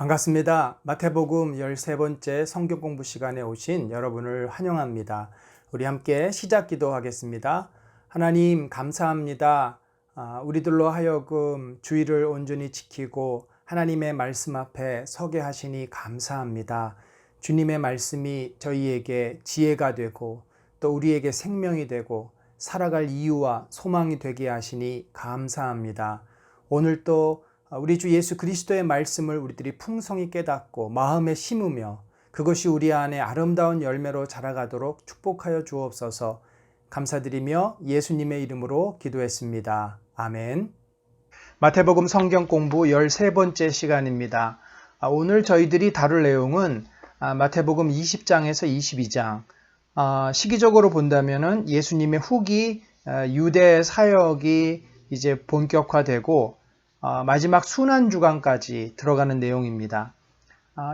반갑습니다. 마태복음 13번째 성경 공부 시간에 오신 여러분을 환영합니다. 우리 함께 시작 기도하겠습니다. 하나님 감사합니다. 우리들로 하여금 주의를 온전히 지키고 하나님의 말씀 앞에 서게 하시니 감사합니다. 주님의 말씀이 저희에게 지혜가 되고 또 우리에게 생명이 되고 살아갈 이유와 소망이 되게 하시니 감사합니다. 오늘 또 우리 주 예수 그리스도의 말씀을 우리들이 풍성히 깨닫고 마음에 심으며 그것이 우리 안에 아름다운 열매로 자라가도록 축복하여 주옵소서. 감사드리며 예수님의 이름으로 기도했습니다. 아멘. 마태복음 성경 공부 13번째 시간입니다. 오늘 저희들이 다룰 내용은 마태복음 20장에서 22장. 시기적으로 본다면은 예수님의 후기 유대 사역이 이제 본격화되고 마지막 순환주간까지 들어가는 내용입니다.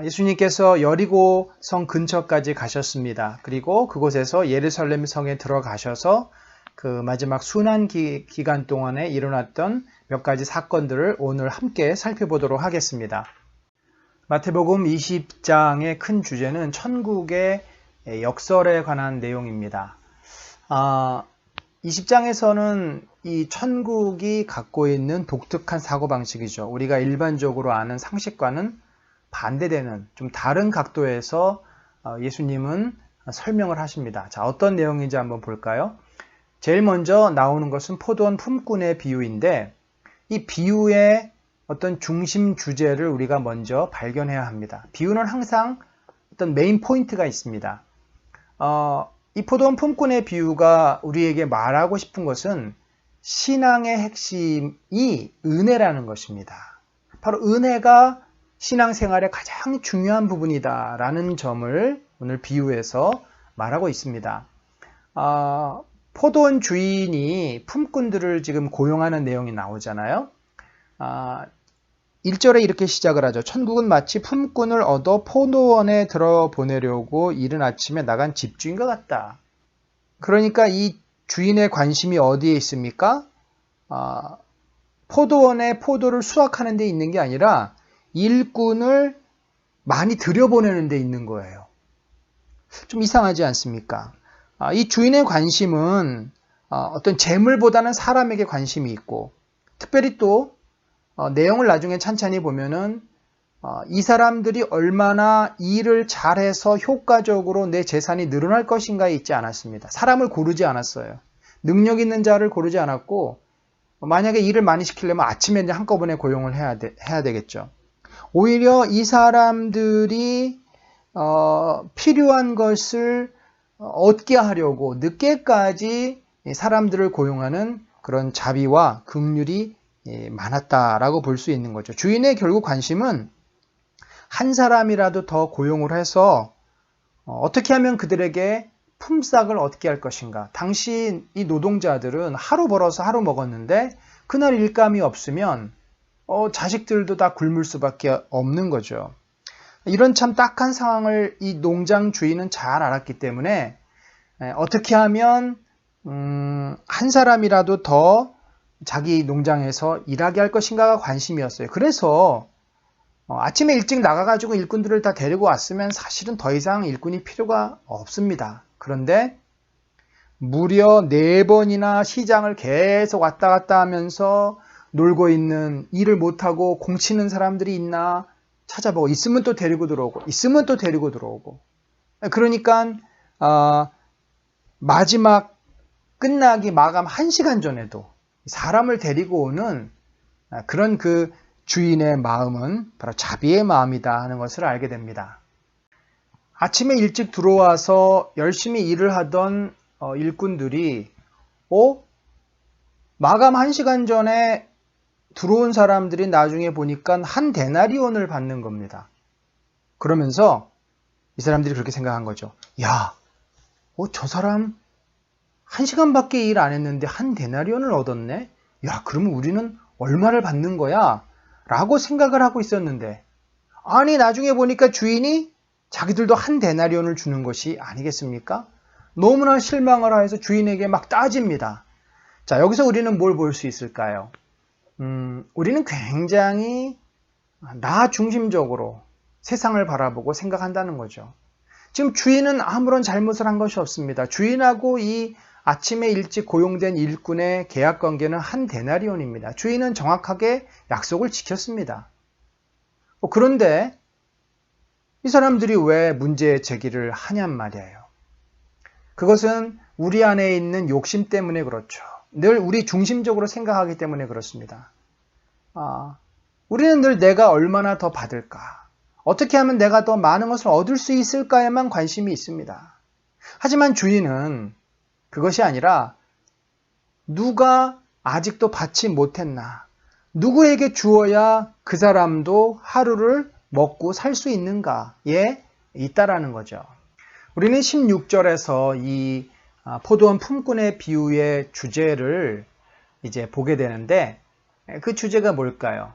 예수님께서 여리고 성 근처까지 가셨습니다. 그리고 그곳에서 예루살렘 성에 들어가셔서 그 마지막 순환 기간 동안에 일어났던 몇 가지 사건들을 오늘 함께 살펴보도록 하겠습니다. 마태복음 20장의 큰 주제는 천국의 역설에 관한 내용입니다. 20장에서는 이 천국이 갖고 있는 독특한 사고방식이죠. 우리가 일반적으로 아는 상식과는 반대되는 좀 다른 각도에서 예수님은 설명을 하십니다. 자, 어떤 내용인지 한번 볼까요? 제일 먼저 나오는 것은 포도원 품꾼의 비유인데 이 비유의 어떤 중심 주제를 우리가 먼저 발견해야 합니다. 비유는 항상 어떤 메인 포인트가 있습니다. 이 포도원 품꾼의 비유가 우리에게 말하고 싶은 것은 신앙의 핵심이 은혜라는 것입니다. 바로 은혜가 신앙생활의 가장 중요한 부분이다라는 점을 오늘 비유에서 말하고 있습니다. 포도원 주인이 품꾼들을 지금 고용하는 내용이 나오잖아요. 1절에 이렇게 시작을 하죠. 천국은 마치 품꾼을 얻어 포도원에 들어보내려고 이른 아침에 나간 집주인과 같다. 그러니까 이 주인의 관심이 어디에 있습니까? 포도원에 포도를 수확하는 데 있는 게 아니라 일꾼을 많이 들여보내는 데 있는 거예요. 좀 이상하지 않습니까? 이 주인의 관심은 어떤 재물보다는 사람에게 관심이 있고 특별히 또 내용을 나중에 찬찬히 보면은 이 사람들이 얼마나 일을 잘해서 효과적으로 내 재산이 늘어날 것인가에 있지 않았습니다. 사람을 고르지 않았어요. 능력 있는 자를 고르지 않았고 만약에 일을 많이 시키려면 아침에 이제 한꺼번에 고용을 해야 되겠죠. 오히려 이 사람들이 필요한 것을 얻게 하려고 늦게까지 사람들을 고용하는 그런 자비와 긍휼이 많았다라고 볼 수 있는 거죠. 주인의 결국 관심은 한 사람이라도 더 고용을 해서 어떻게 하면 그들에게 품삯을 얻게 할 것인가. 당시 이 노동자들은 하루 벌어서 하루 먹었는데 그날 일감이 없으면 자식들도 다 굶을 수밖에 없는 거죠. 이런 참 딱한 상황을 이 농장 주인은 잘 알았기 때문에 어떻게 하면 한 사람이라도 더 자기 농장에서 일하게 할 것인가가 관심이었어요. 그래서 아침에 일찍 나가가지고 일꾼들을 다 데리고 왔으면 사실은 더 이상 일꾼이 필요가 없습니다. 그런데 무려 4번이나 시장을 계속 왔다 갔다 하면서 놀고 있는, 일을 못하고 공치는 사람들이 있나 찾아보고 있으면 또 데리고 들어오고 있으면 또 데리고 들어오고 그러니까 마지막 끝나기 마감 1시간 전에도 사람을 데리고 오는 그런 그 주인의 마음은 바로 자비의 마음이다 하는 것을 알게 됩니다. 아침에 일찍 들어와서 열심히 일을 하던 일꾼들이 마감 1시간 전에 들어온 사람들이 나중에 보니까 한 데나리온을 받는 겁니다. 그러면서 이 사람들이 그렇게 생각한 거죠. 야, 저 사람 1시간밖에 일 안 했는데 한 데나리온을 얻었네? 야, 그러면 우리는 얼마를 받는 거야? 라고 생각을 하고 있었는데 아니 나중에 보니까 주인이 자기들도 한 데나리온을 주는 것이 아니겠습니까? 너무나 실망을 해서 주인에게 막 따집니다. 자, 여기서 우리는 뭘 볼 수 있을까요? 우리는 굉장히 나 중심적으로 세상을 바라보고 생각한다는 거죠. 지금 주인은 아무런 잘못을 한 것이 없습니다. 주인하고 이 아침에 일찍 고용된 일꾼의 계약 관계는 한 데나리온입니다. 주인은 정확하게 약속을 지켰습니다. 그런데 이 사람들이 왜 문제 제기를 하냔 말이에요. 그것은 우리 안에 있는 욕심 때문에 그렇죠. 늘 우리 중심적으로 생각하기 때문에 그렇습니다. 우리는 늘 내가 얼마나 더 받을까? 어떻게 하면 내가 더 많은 것을 얻을 수 있을까에만 관심이 있습니다. 하지만 주인은 그것이 아니라 누가 아직도 받지 못했나? 누구에게 주어야 그 사람도 하루를 먹고 살 수 있는가에 있다라는 거죠. 우리는 16절에서 이 포도원 품꾼의 비유의 주제를 이제 보게 되는데 그 주제가 뭘까요?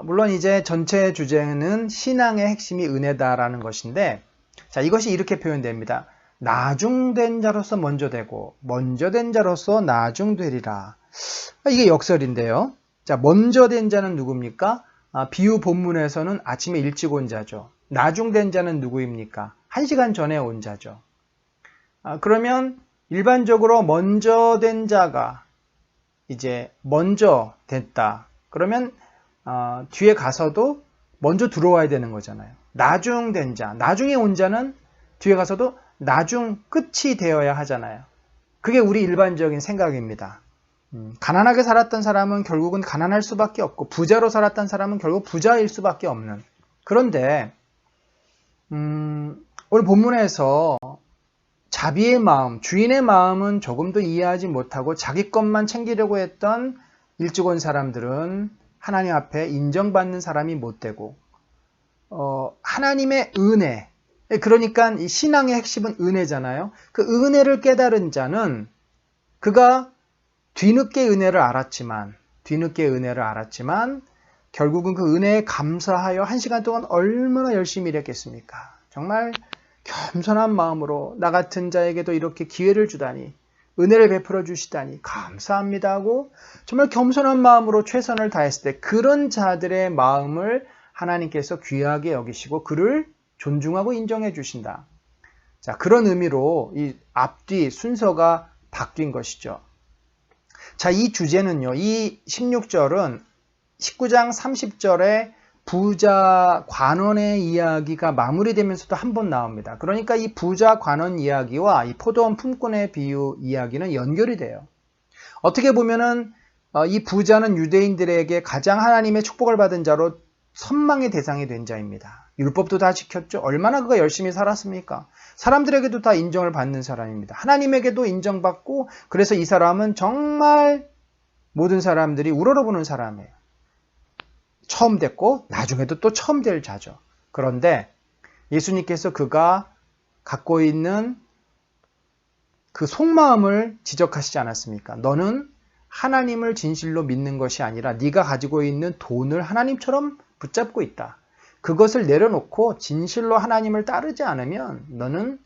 물론 이제 전체 주제는 신앙의 핵심이 은혜다라는 것인데, 자, 이것이 이렇게 표현됩니다. 나중된 자로서 먼저 되고 먼저 된 자로서 나중되리라. 이게 역설인데요. 자, 먼저 된 자는 누굽니까? 비유 본문에서는 아침에 일찍 온 자죠. 나중된 자는 누구입니까? 1시간 전에 온 자죠. 그러면 일반적으로 먼저 된 자가 이제 먼저 됐다. 그러면 뒤에 가서도 먼저 들어와야 되는 거잖아요. 나중된 자, 나중에 온 자는 뒤에 가서도 나중 끝이 되어야 하잖아요. 그게 우리 일반적인 생각입니다. 가난하게 살았던 사람은 결국은 가난할 수밖에 없고 부자로 살았던 사람은 결국 부자일 수밖에 없는. 그런데 오늘 본문에서 자비의 마음, 주인의 마음은 조금도 이해하지 못하고 자기 것만 챙기려고 했던 일찍 온 사람들은 하나님 앞에 인정받는 사람이 못 되고 하나님의 은혜, 그러니까 이 신앙의 핵심은 은혜잖아요. 그 은혜를 깨달은 자는 그가 뒤늦게 은혜를 알았지만 결국은 그 은혜에 감사하여 1시간 동안 얼마나 열심히 일했겠습니까? 정말 겸손한 마음으로 나 같은 자에게도 이렇게 기회를 주다니, 은혜를 베풀어 주시다니 감사합니다 하고 정말 겸손한 마음으로 최선을 다했을 때 그런 자들의 마음을 하나님께서 귀하게 여기시고 그를 존중하고 인정해 주신다. 자, 그런 의미로 이 앞뒤 순서가 바뀐 것이죠. 자, 이 주제는요, 이 16절은 19장 30절에 부자 관원의 이야기가 마무리되면서도 한 번 나옵니다. 그러니까 이 부자 관원 이야기와 이 포도원 품꾼의 비유 이야기는 연결이 돼요. 어떻게 보면은 이 부자는 유대인들에게 가장 하나님의 축복을 받은 자로 선망의 대상이 된 자입니다. 율법도 다 지켰죠. 얼마나 그가 열심히 살았습니까? 사람들에게도 다 인정을 받는 사람입니다. 하나님에게도 인정받고, 그래서 이 사람은 정말 모든 사람들이 우러러보는 사람이에요. 처음 됐고 나중에도 또 처음 될 자죠. 그런데 예수님께서 그가 갖고 있는 그 속마음을 지적하시지 않았습니까? 너는 하나님을 진실로 믿는 것이 아니라 네가 가지고 있는 돈을 하나님처럼 붙잡고 있다. 그것을 내려놓고 진실로 하나님을 따르지 않으면 너는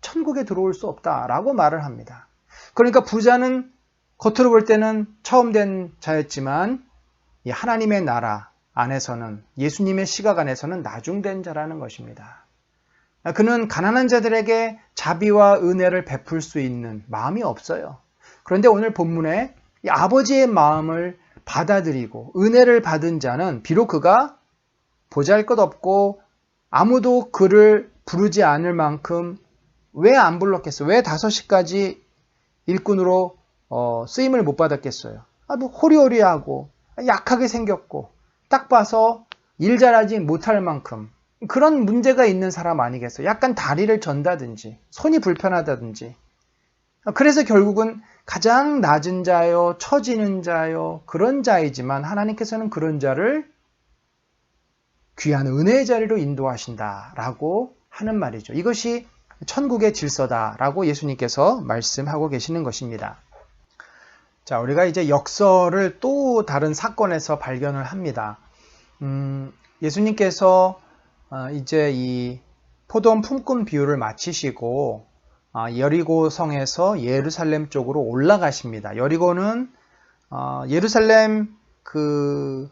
천국에 들어올 수 없다라고 말을 합니다. 그러니까 부자는 겉으로 볼 때는 처음 된 자였지만 이 하나님의 나라 안에서는, 예수님의 시각 안에서는 나중된 자라는 것입니다. 그는 가난한 자들에게 자비와 은혜를 베풀 수 있는 마음이 없어요. 그런데 오늘 본문에 이 아버지의 마음을 받아들이고 은혜를 받은 자는 비록 그가 보잘것없고 아무도 그를 부르지 않을 만큼 왜 안 불렀겠어요? 왜 5시까지 일꾼으로 쓰임을 못 받았겠어요? 뭐 호리호리하고 약하게 생겼고 딱 봐서 일 잘하지 못할 만큼 그런 문제가 있는 사람 아니겠어요? 약간 다리를 전다든지 손이 불편하다든지. 그래서 결국은 가장 낮은 자요, 처지는 자요, 그런 자이지만 하나님께서는 그런 자를 귀한 은혜의 자리로 인도하신다라고 하는 말이죠. 이것이 천국의 질서다라고 예수님께서 말씀하고 계시는 것입니다. 자, 우리가 이제 역설을 또 다른 사건에서 발견을 합니다. 예수님께서 이제 이 포도원 품꾼 비유를 마치시고 여리고 성에서 예루살렘 쪽으로 올라가십니다. 여리고는 예루살렘 그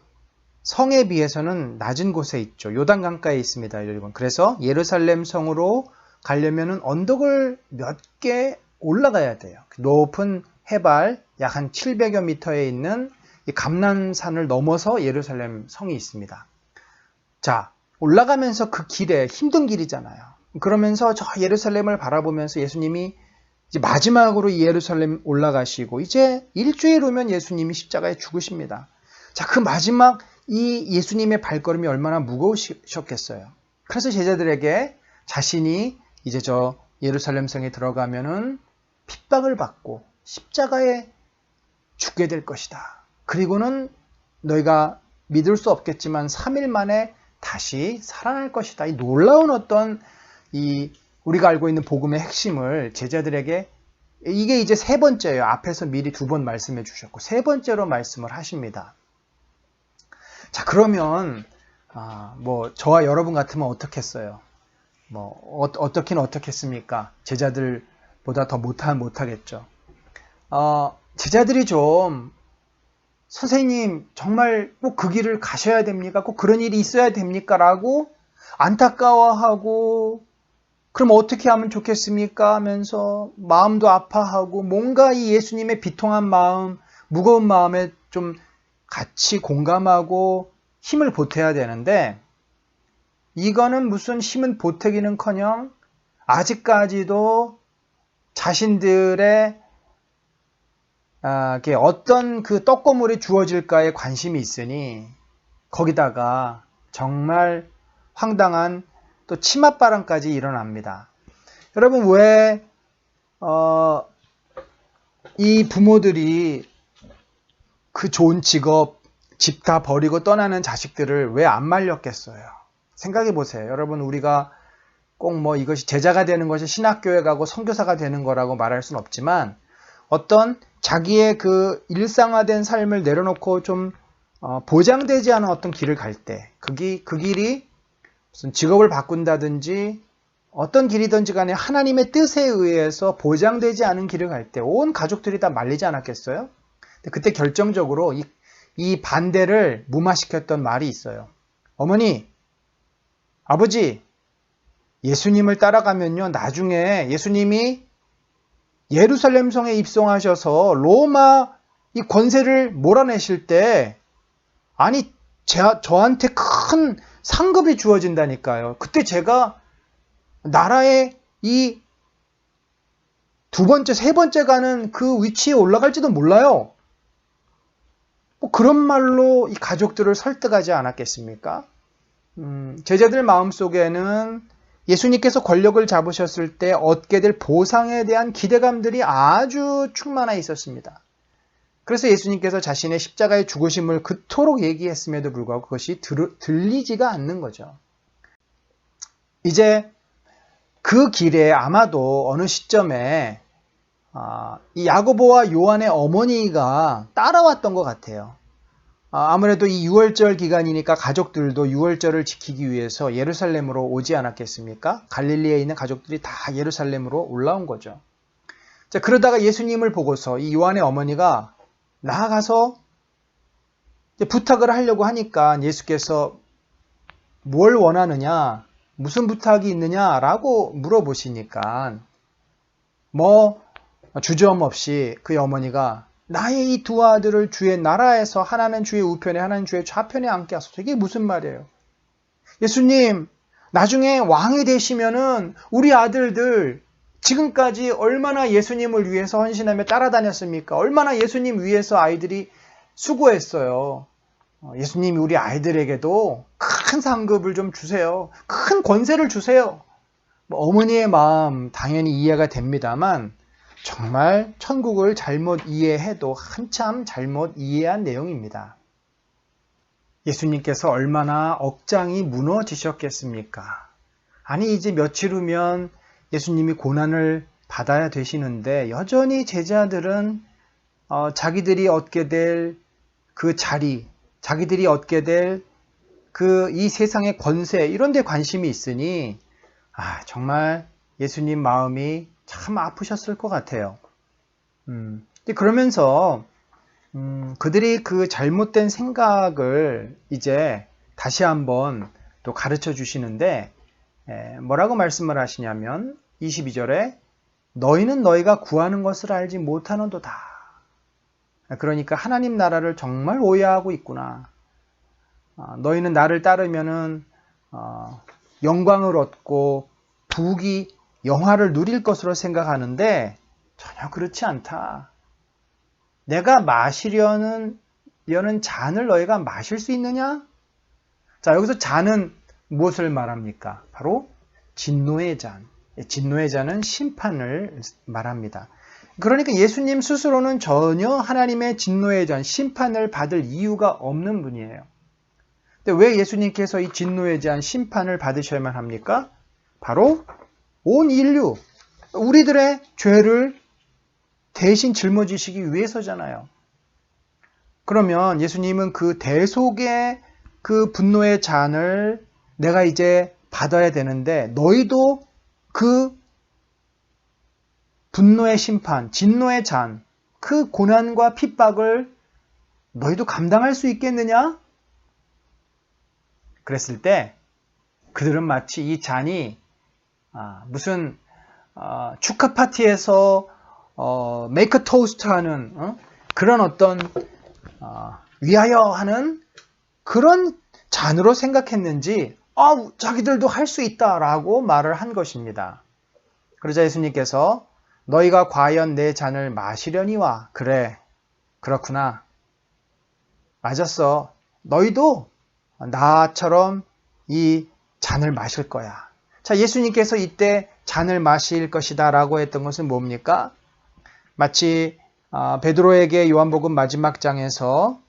성에 비해서는 낮은 곳에 있죠. 요단강가에 있습니다, 여러분. 그래서 예루살렘 성으로 가려면은 언덕을 몇 개 올라가야 돼요. 높은 해발 약 한 700여 미터에 있는 이 감람산을 넘어서 예루살렘 성이 있습니다. 자, 올라가면서 그 길에 힘든 길이잖아요. 그러면서 저 예루살렘을 바라보면서 예수님이 이제 마지막으로 예루살렘 올라가시고 이제 일주일 후면 예수님이 십자가에 죽으십니다. 자, 그 마지막 이 예수님의 발걸음이 얼마나 무거우셨겠어요. 그래서 제자들에게 자신이 이제 저 예루살렘 성에 들어가면은 핍박을 받고 십자가에 죽게 될 것이다. 그리고는 너희가 믿을 수 없겠지만 3일 만에 다시 살아날 것이다. 이 놀라운 어떤 이 우리가 알고 있는 복음의 핵심을 제자들에게 이게 이제 세 번째예요. 앞에서 미리 2번 말씀해 주셨고 세 번째로 말씀을 하십니다. 자, 그러면 뭐 저와 여러분 같으면 어떻겠어요? 뭐 어떻긴 어떻겠습니까? 제자들보다 더 못하겠죠. 제자들이 좀 선생님 정말 꼭 그 길을 가셔야 됩니까? 꼭 그런 일이 있어야 됩니까? 라고 안타까워하고 그럼 어떻게 하면 좋겠습니까? 하면서 마음도 아파하고 뭔가 이 예수님의 비통한 마음, 무거운 마음에 좀 같이 공감하고 힘을 보태야 되는데 이거는 무슨 힘은 보태기는커녕 아직까지도 자신들의 어떤 그 떡고물이 주어질까에 관심이 있으니 거기다가 정말 황당한 또 치맛바람까지 일어납니다. 여러분 왜 이 부모들이 그 좋은 직업, 집 다 버리고 떠나는 자식들을 왜 안 말렸겠어요? 생각해 보세요. 여러분 우리가 꼭 뭐 이것이 제자가 되는 것이 신학교에 가고 선교사가 되는 거라고 말할 수는 없지만 어떤 자기의 그 일상화된 삶을 내려놓고 좀 보장되지 않은 어떤 길을 갈 때 그 길이 무슨 직업을 바꾼다든지 어떤 길이든지 간에 하나님의 뜻에 의해서 보장되지 않은 길을 갈 때 온 가족들이 다 말리지 않았겠어요? 그때 결정적으로 이 반대를 무마시켰던 말이 있어요. 어머니, 아버지, 예수님을 따라가면요 나중에 예수님이 예루살렘 성에 입성하셔서 로마 이 권세를 몰아내실 때 아니 저한테 큰 상급이 주어진다니까요. 그때 제가 나라의 이 2번째, 3번째 가는 그 위치에 올라갈지도 몰라요. 뭐 그런 말로 이 가족들을 설득하지 않았겠습니까? 제자들 마음속에는 예수님께서 권력을 잡으셨을 때 얻게 될 보상에 대한 기대감들이 아주 충만해 있었습니다. 그래서 예수님께서 자신의 십자가의 죽으심을 그토록 얘기했음에도 불구하고 그것이 들리지가 않는 거죠. 이제 그 길에 아마도 어느 시점에 이 야고보와 요한의 어머니가 따라왔던 것 같아요. 아무래도 이 6월절 기간이니까 가족들도 6월절을 지키기 위해서 예루살렘으로 오지 않았겠습니까? 갈릴리에 있는 가족들이 다 예루살렘으로 올라온 거죠. 자, 그러다가 예수님을 보고서 이 요한의 어머니가 나아가서 부탁을 하려고 하니까 예수께서 뭘 원하느냐, 무슨 부탁이 있느냐라고 물어보시니까 뭐 주저없이 그의 어머니가 나의 이 2 아들을 주의 나라에서 하나는 주의 우편에 하나는 주의 좌편에 앉게 하소서. 이게 무슨 말이에요? 예수님, 나중에 왕이 되시면은 우리 아들들 지금까지 얼마나 예수님을 위해서 헌신하며 따라다녔습니까? 얼마나 예수님 위해서 아이들이 수고했어요. 예수님이 우리 아이들에게도 큰 상급을 좀 주세요. 큰 권세를 주세요. 어머니의 마음 당연히 이해가 됩니다만 정말 천국을 잘못 이해해도 한참 잘못 이해한 내용입니다. 예수님께서 얼마나 억장이 무너지셨겠습니까? 아니 이제 며칠 후면 예수님이 고난을 받아야 되시는데 여전히 제자들은 자기들이 얻게 될 그 자리, 자기들이 얻게 될 그 이 세상의 권세 이런 데 관심이 있으니 정말 예수님 마음이 참 아프셨을 것 같아요. 그러면서 그들이 그 잘못된 생각을 이제 다시 한번 또 가르쳐 주시는데, 뭐라고 말씀을 하시냐면 22절에 너희는 너희가 구하는 것을 알지 못하는도다. 그러니까 하나님 나라를 정말 오해하고 있구나. 너희는 나를 따르면은 영광을 얻고 부귀 영화를 누릴 것으로 생각하는데 전혀 그렇지 않다. 내가 마시려는 잔을 너희가 마실 수 있느냐? 자, 여기서 잔은 무엇을 말합니까? 바로 진노의 잔. 진노의 잔은 심판을 말합니다. 그러니까 예수님 스스로는 전혀 하나님의 진노의 잔, 심판을 받을 이유가 없는 분이에요. 근데 왜 예수님께서 이 진노의 잔, 심판을 받으셔야만 합니까? 바로 온 인류, 우리들의 죄를 대신 짊어지시기 위해서잖아요. 그러면 예수님은 그 대속의 그 분노의 잔을 내가 이제 받아야 되는데 너희도 그 분노의 심판, 진노의 잔, 그 고난과 핍박을 너희도 감당할 수 있겠느냐? 그랬을 때 그들은 마치 이 잔이 무슨 축하 파티에서 메이크 토스트 하는 그런 어떤 위하여 하는 그런 잔으로 생각했는지 자기들도 할 수 있다라고 말을 한 것입니다. 그러자 예수님께서 너희가 과연 내 잔을 마시려니와 그래 그렇구나 맞았어 너희도 나처럼 이 잔을 마실 거야. 자, 예수님께서 이때 잔을 마실 것이다 라고 했던 것은 뭡니까? 마치 베드로에게 요한복음 마지막 장에서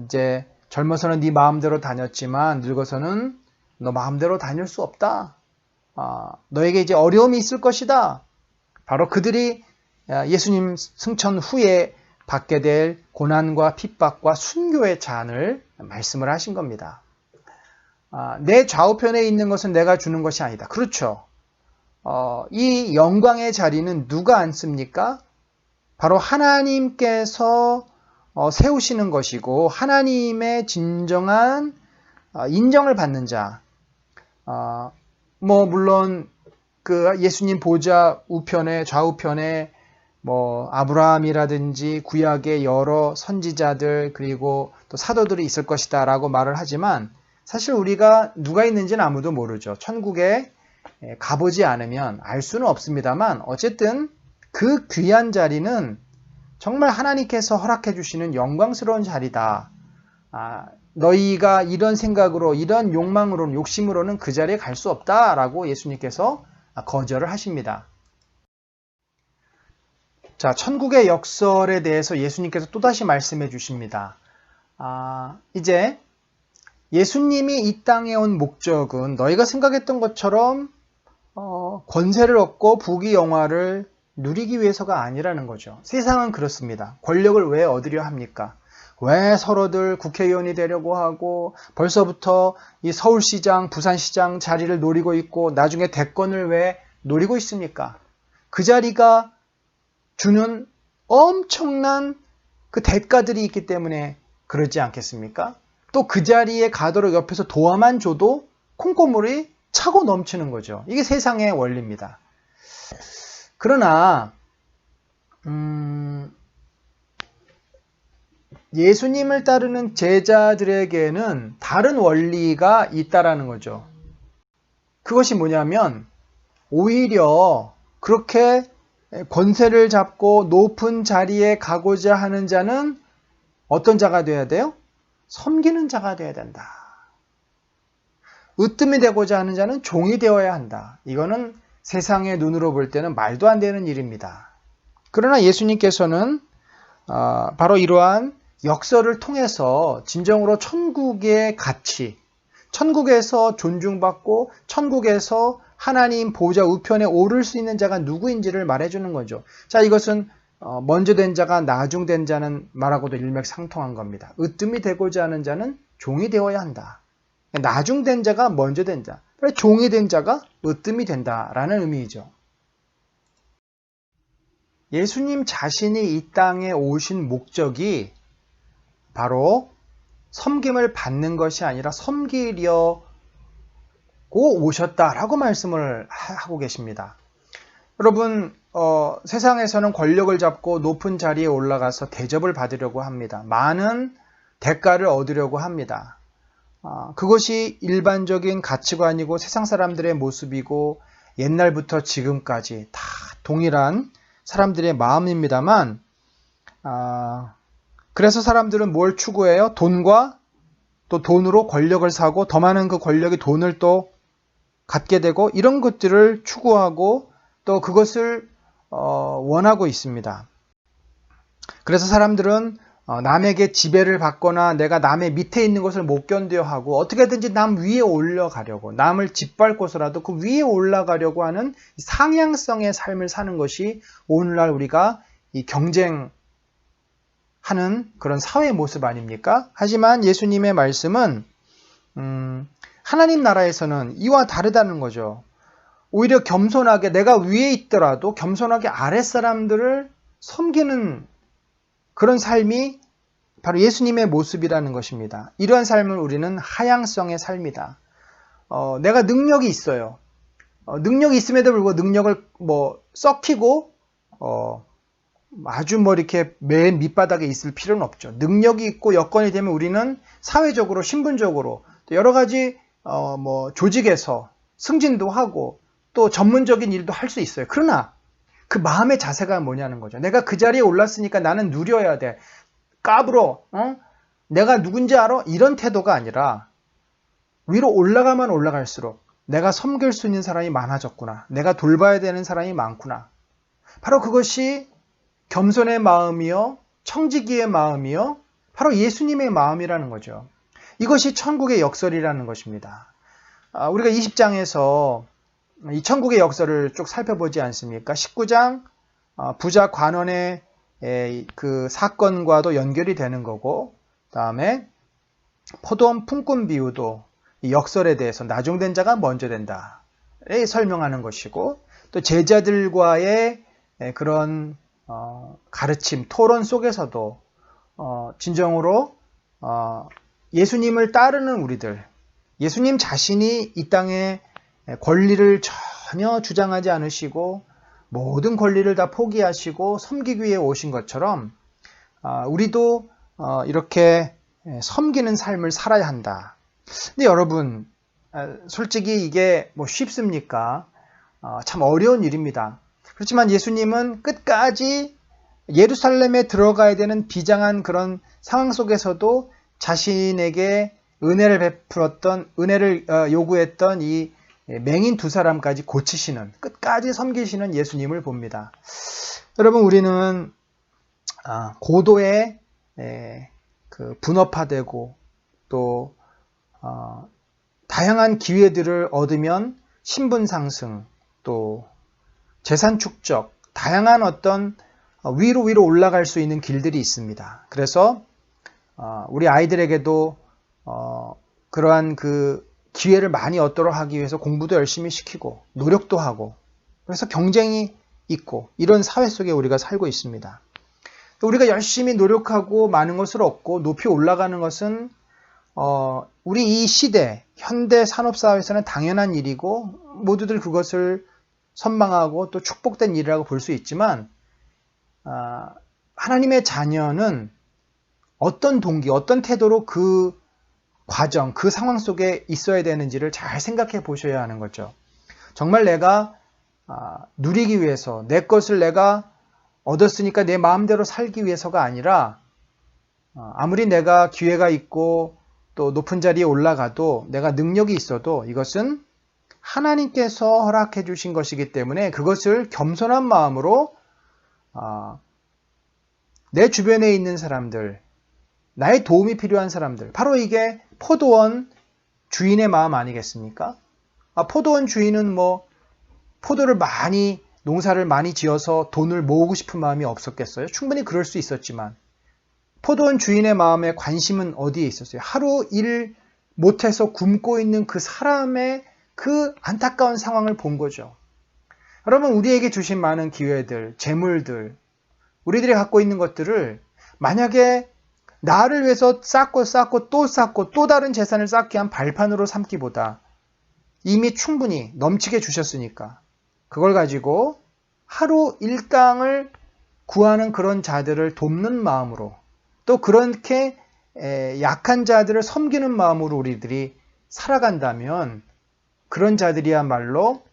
이제 젊어서는 네 마음대로 다녔지만 늙어서는 너 마음대로 다닐 수 없다. 너에게 이제 어려움이 있을 것이다. 바로 그들이 예수님 승천 후에 받게 될 고난과 핍박과 순교의 잔을 말씀을 하신 겁니다. 내 좌우편에 있는 것은 내가 주는 것이 아니다. 그렇죠. 이 영광의 자리는 누가 앉습니까? 바로 하나님께서 세우시는 것이고 하나님의 진정한 인정을 받는 자. 물론 그 예수님 보좌 우편에 좌우편에 아브라함이라든지 구약의 여러 선지자들 그리고 또 사도들이 있을 것이다 라고 말을 하지만 사실 우리가 누가 있는지는 아무도 모르죠. 천국에 가보지 않으면 알 수는 없습니다만 어쨌든 그 귀한 자리는 정말 하나님께서 허락해 주시는 영광스러운 자리다. 너희가 이런 생각으로 이런 욕망으로는 욕심으로는 그 자리에 갈 수 없다라고 예수님께서 거절을 하십니다. 자, 천국의 역설에 대해서 예수님께서 또다시 말씀해 주십니다. 이제 예수님이 이 땅에 온 목적은 너희가 생각했던 것처럼 권세를 얻고 부귀 영화를 누리기 위해서가 아니라는 거죠. 세상은 그렇습니다. 권력을 왜 얻으려 합니까? 왜 서로들 국회의원이 되려고 하고 벌써부터 이 서울시장, 부산시장 자리를 노리고 있고 나중에 대권을 왜 노리고 있습니까? 그 자리가 주는 엄청난 그 대가들이 있기 때문에 그러지 않겠습니까? 또 그 자리에 가도록 옆에서 도와만 줘도 콩고물이 차고 넘치는 거죠. 이게 세상의 원리입니다. 그러나 예수님을 따르는 제자들에게는 다른 원리가 있다라는 거죠. 그것이 뭐냐면 오히려 그렇게 권세를 잡고 높은 자리에 가고자 하는 자는 어떤 자가 되어야 돼요? 섬기는 자가 되어야 된다. 으뜸이 되고자 하는 자는 종이 되어야 한다. 이거는 세상의 눈으로 볼 때는 말도 안 되는 일입니다. 그러나 예수님께서는 바로 이러한 역설을 통해서 진정으로 천국의 가치, 천국에서 존중받고 천국에서 하나님 보좌 우편에 오를 수 있는 자가 누구인지를 말해주는 거죠. 자, 이것은 먼저 된 자가 나중 된 자는 말하고도 일맥상통한 겁니다. 으뜸이 되고자 하는 자는 종이 되어야 한다. 나중 된 자가 먼저 된 자, 종이 된 자가 으뜸이 된다라는 의미이죠. 예수님 자신이 이 땅에 오신 목적이 바로 섬김을 받는 것이 아니라 섬기려고 오셨다라고 말씀을 하고 계십니다. 여러분, 세상에서는 권력을 잡고 높은 자리에 올라가서 대접을 받으려고 합니다. 많은 대가를 얻으려고 합니다. 그것이 일반적인 가치관이고 세상 사람들의 모습이고 옛날부터 지금까지 다 동일한 사람들의 마음입니다만, 그래서 사람들은 뭘 추구해요? 돈과 또 돈으로 권력을 사고 더 많은 그 권력이 돈을 또 갖게 되고 이런 것들을 추구하고 또 그것을 원하고 있습니다. 그래서 사람들은 남에게 지배를 받거나 내가 남의 밑에 있는 것을 못 견뎌하고 어떻게든지 남 위에 올라가려고 남을 짓밟고서라도 그 위에 올라가려고 하는 상향성의 삶을 사는 것이 오늘날 우리가 이 경쟁하는 그런 사회의 모습 아닙니까? 하지만 예수님의 말씀은 하나님 나라에서는 이와 다르다는 거죠. 오히려 겸손하게 내가 위에 있더라도 겸손하게 아랫사람들을 섬기는 그런 삶이 바로 예수님의 모습이라는 것입니다. 이러한 삶을 우리는 하향성의 삶이다. 내가 능력이 있어요. 능력이 있음에도 불구하고 능력을 썩히고 아주 이렇게 맨 밑바닥에 있을 필요는 없죠. 능력이 있고 여건이 되면 우리는 사회적으로 신분적으로 또 여러 가지 조직에서 승진도 하고 또 전문적인 일도 할 수 있어요. 그러나 그 마음의 자세가 뭐냐는 거죠. 내가 그 자리에 올랐으니까 나는 누려야 돼. 까불어. 내가 누군지 알아? 이런 태도가 아니라 위로 올라가면 올라갈수록 내가 섬길 수 있는 사람이 많아졌구나. 내가 돌봐야 되는 사람이 많구나. 바로 그것이 겸손의 마음이요. 청지기의 마음이요. 바로 예수님의 마음이라는 거죠. 이것이 천국의 역설이라는 것입니다. 우리가 20장에서 이 천국의 역설을 쭉 살펴보지 않습니까? 19장 부자 관원의 그 사건과도 연결이 되는 거고, 다음에 포도원 품꾼 비유도 이 역설에 대해서 나중된 자가 먼저 된다 설명하는 것이고, 또 제자들과의 그런 가르침, 토론 속에서도 진정으로 예수님을 따르는 우리들, 예수님 자신이 이 땅에 권리를 전혀 주장하지 않으시고 모든 권리를 다 포기하시고 섬기기 위해 오신 것처럼 우리도 이렇게 섬기는 삶을 살아야 한다. 근데 여러분, 솔직히 이게 쉽습니까? 참 어려운 일입니다. 그렇지만 예수님은 끝까지 예루살렘에 들어가야 되는 비장한 그런 상황 속에서도 자신에게 은혜를 베풀었던, 은혜를 요구했던 이 맹인 두 사람까지 고치시는, 끝까지 섬기시는 예수님을 봅니다. 여러분, 우리는 고도의 분업화되고 또 다양한 기회들을 얻으면 신분 상승, 또 재산 축적, 다양한 어떤 위로 올라갈 수 있는 길들이 있습니다. 그래서 우리 아이들에게도 그러한 그 기회를 많이 얻도록 하기 위해서 공부도 열심히 시키고 노력도 하고, 그래서 경쟁이 있고 이런 사회 속에 우리가 살고 있습니다. 우리가 열심히 노력하고 많은 것을 얻고 높이 올라가는 것은 우리 이 시대 현대 산업사회에서는 당연한 일이고 모두들 그것을 선망하고 또 축복된 일이라고 볼 수 있지만, 하나님의 자녀는 어떤 동기, 어떤 태도로 그 과정, 그 상황 속에 있어야 되는지를 잘 생각해 보셔야 하는 거죠. 정말 내가 누리기 위해서, 내 것을 내가 얻었으니까 내 마음대로 살기 위해서가 아니라, 아무리 내가 기회가 있고 또 높은 자리에 올라가도 내가 능력이 있어도 이것은 하나님께서 허락해 주신 것이기 때문에 그것을 겸손한 마음으로 내 주변에 있는 사람들, 나의 도움이 필요한 사람들, 바로 이게 포도원 주인의 마음 아니겠습니까? 포도원 주인은 포도를 많이, 농사를 많이 지어서 돈을 모으고 싶은 마음이 없었겠어요? 충분히 그럴 수 있었지만 포도원 주인의 마음에 관심은 어디에 있었어요? 하루 일 못해서 굶고 있는 그 사람의 그 안타까운 상황을 본 거죠. 여러분, 우리에게 주신 많은 기회들, 재물들, 우리들이 갖고 있는 것들을 만약에 나를 위해서 쌓고 또 다른 재산을 쌓기 위한 발판으로 삼기보다 이미 충분히 넘치게 주셨으니까 그걸 가지고 하루 일당을 구하는 그런 자들을 돕는 마음으로, 또 그렇게 약한 자들을 섬기는 마음으로 우리들이 살아간다면 그런 자들이야말로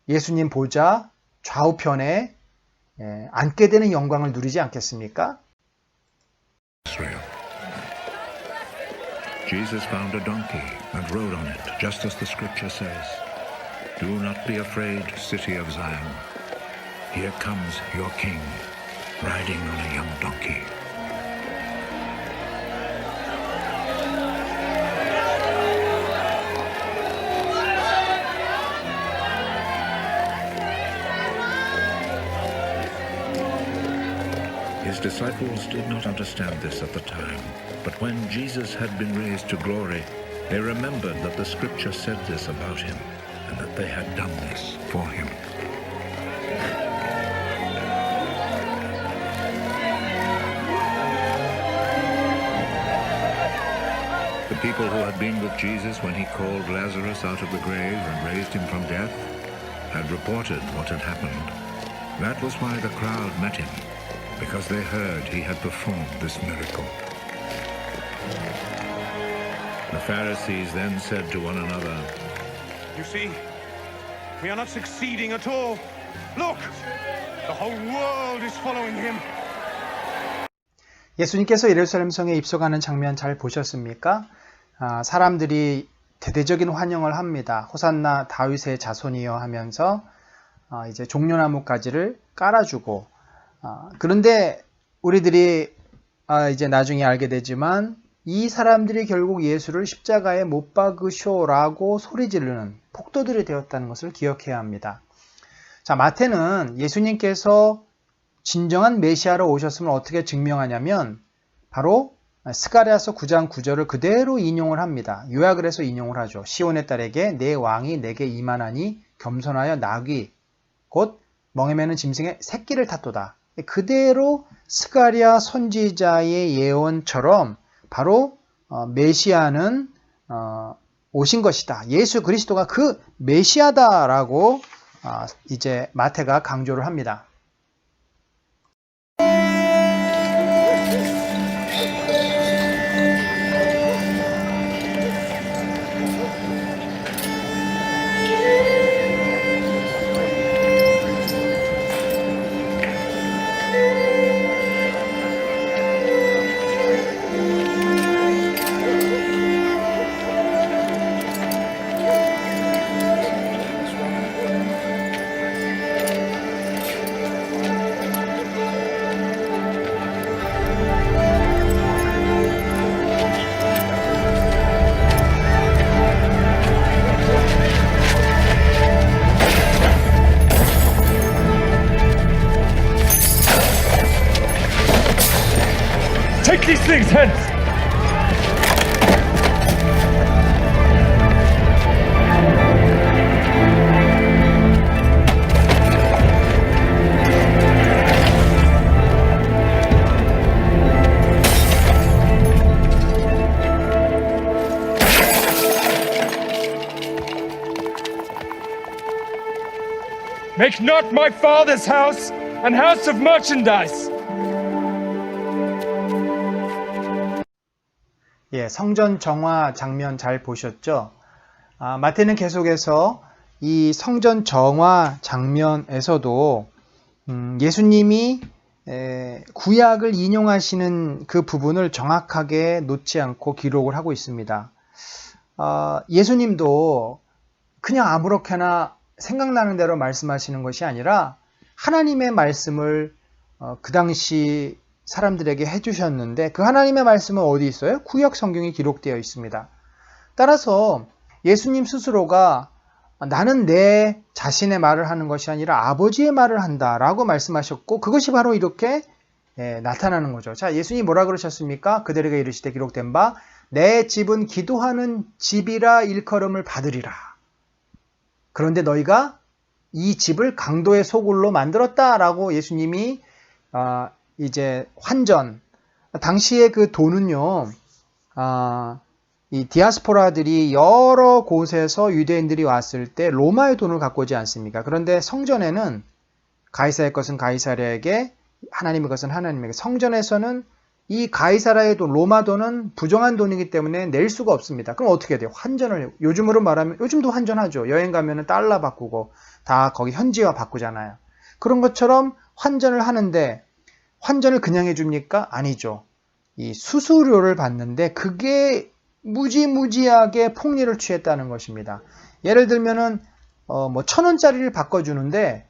예수님 보좌 좌우편에 앉게 되는 영광을 누리지 않겠습니까? Jesus found a donkey and rode on it, just as the scripture says. Do not be afraid, city of Zion. Here comes your king, riding on a young donkey. His disciples did not understand this at the time, but when Jesus had been raised to glory, they remembered that the scripture said this about him, and that they had done this for him. The people who had been with Jesus when he called Lazarus out of the grave and raised him from death had reported what had happened. That was why the crowd met him, because they heard he had performed this miracle. The Pharisees then said to one another, You see, we are not succeeding at all. Look, the whole world is following him. 예수님께서 예루살렘 성에 입성하는 장면 잘 보셨습니까? 사람들이 대대적인 환영을 합니다. 호산나 다윗의 자손이여 하면서 이제 종려나무 가지를 깔아주고, 그런데 우리들이 이제 나중에 알게 되지만 이 사람들이 결국 예수를 십자가에 못 박으쇼라고 소리 지르는 폭도들이 되었다는 것을 기억해야 합니다. 자, 마태는 예수님께서 진정한 메시아로 오셨음을 어떻게 증명하냐면 바로 스가랴서 9장 9절을 그대로 인용을 합니다. 요약을 해서 인용을 하죠. 시온의 딸에게 내 왕이 내게 임하나니 겸손하여 나귀 곧 멍에 매는 짐승의 새끼를 탔도다. 그대로 스가랴 선지자의 예언처럼 바로 메시아는 오신 것이다. 예수 그리스도가 그 메시아다라고 이제 마태가 강조를 합니다. Take these things hence! Make not my father's house an house of merchandise. 예, 성전 정화 장면 잘 보셨죠? 마태는 계속해서 이 성전 정화 장면에서도 예수님이 구약을 인용하시는 그 부분을 정확하게 놓지 않고 기록을 하고 있습니다. 예수님도 그냥 아무렇게나 생각나는 대로 말씀하시는 것이 아니라 하나님의 말씀을 그 당시 사람들에게 해주셨는데 그 하나님의 말씀은 어디 있어요? 구약 성경에 기록되어 있습니다. 따라서 예수님 스스로가 나는 내 자신의 말을 하는 것이 아니라 아버지의 말을 한다라고 말씀하셨고 그것이 바로 이렇게 나타나는 거죠. 자, 예수님이 뭐라 그러셨습니까? 그들에게 이르시되 기록된 바 내 집은 기도하는 집이라 일컬음을 받으리라. 그런데 너희가 이 집을 강도의 소굴로 만들었다라고 예수님이 이제 환전. 당시에 그 돈은요, 이 디아스포라들이 여러 곳에서 유대인들이 왔을 때 로마의 돈을 갖고 오지 않습니까? 그런데 성전에는 가이사의 것은 가이사랴에게, 하나님의 것은 하나님에게. 성전에서는 이 가이사라의 돈, 로마 돈은 부정한 돈이기 때문에 낼 수가 없습니다. 그럼 어떻게 돼요? 환전을, 요즘으로 말하면, 요즘도 환전하죠. 여행 가면은 달러 바꾸고 다 거기 현지화 바꾸잖아요. 그런 것처럼 환전을 하는데, 환전을 그냥 해줍니까? 아니죠. 이 수수료를 받는데 그게 무지무지하게 폭리를 취했다는 것입니다. 예를 들면은, 1,000원짜리를 바꿔주는데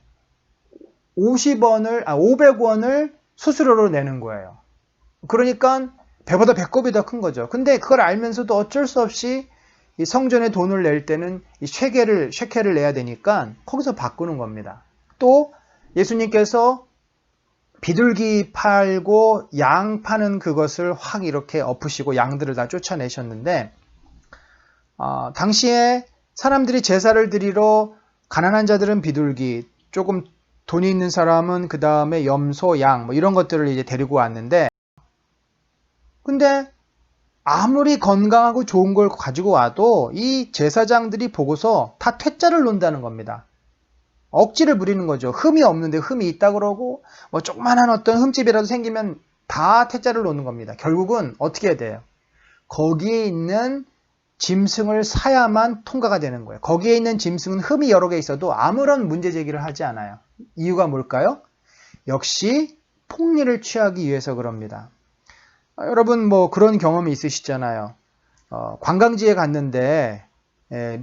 500원을 수수료로 내는 거예요. 그러니까 배보다 배꼽이 더 큰 거죠. 근데 그걸 알면서도 어쩔 수 없이 이 성전에 돈을 낼 때는 이 쉐켈을 내야 되니까 거기서 바꾸는 겁니다. 또 예수님께서 비둘기 팔고 양 파는 그것을 확 이렇게 엎으시고 양들을 다 쫓아내셨는데, 당시에 사람들이 제사를 드리러 가난한 자들은 비둘기, 조금 돈이 있는 사람은 그 다음에 염소, 양 이런 것들을 이제 데리고 왔는데, 근데 아무리 건강하고 좋은 걸 가지고 와도 이 제사장들이 보고서 다 퇴짜를 논다는 겁니다. 억지를 부리는 거죠. 흠이 없는데 흠이 있다 그러고 조그만한 어떤 흠집이라도 생기면 다 퇴짜를 놓는 겁니다. 결국은 어떻게 해야 돼요? 거기에 있는 짐승을 사야만 통과가 되는 거예요. 거기에 있는 짐승은 흠이 여러 개 있어도 아무런 문제 제기를 하지 않아요. 이유가 뭘까요? 역시 폭리를 취하기 위해서 그럽니다. 여러분 그런 경험이 있으시잖아요. 관광지에 갔는데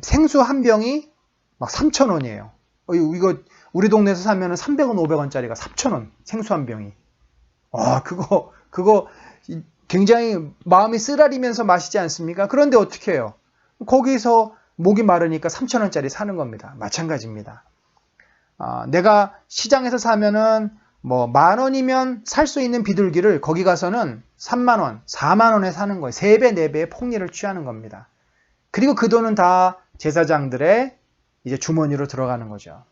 생수 한 병이 막 3,000원이에요. 이거 우리 동네에서 사면 300원, 500원짜리가 3,000원 생수 한 병이. 그거 굉장히 마음이 쓰라리면서 마시지 않습니까? 그런데 어떻게 해요? 거기서 목이 마르니까 3,000원짜리 사는 겁니다. 마찬가지입니다. 내가 시장에서 사면은 10,000원이면 살 수 있는 비둘기를 거기 가서는 30,000원, 40,000원에 사는 거예요. 3배, 4배의 폭리를 취하는 겁니다. 그리고 그 돈은 다 제사장들의 이제 주머니로 들어가는 거죠.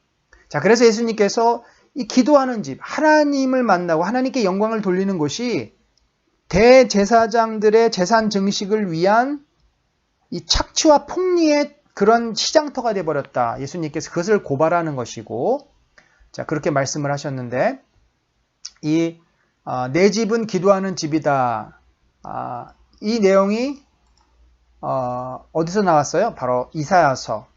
자, 그래서 예수님께서 이 기도하는 집, 하나님을 만나고 하나님께 영광을 돌리는 곳이 대제사장들의 재산 증식을 위한 이 착취와 폭리의 그런 시장터가 되어버렸다. 예수님께서 그것을 고발하는 것이고, 자, 그렇게 말씀을 하셨는데, 내 집은 기도하는 집이다. 이 내용이 어디서 나왔어요? 바로 이사야서.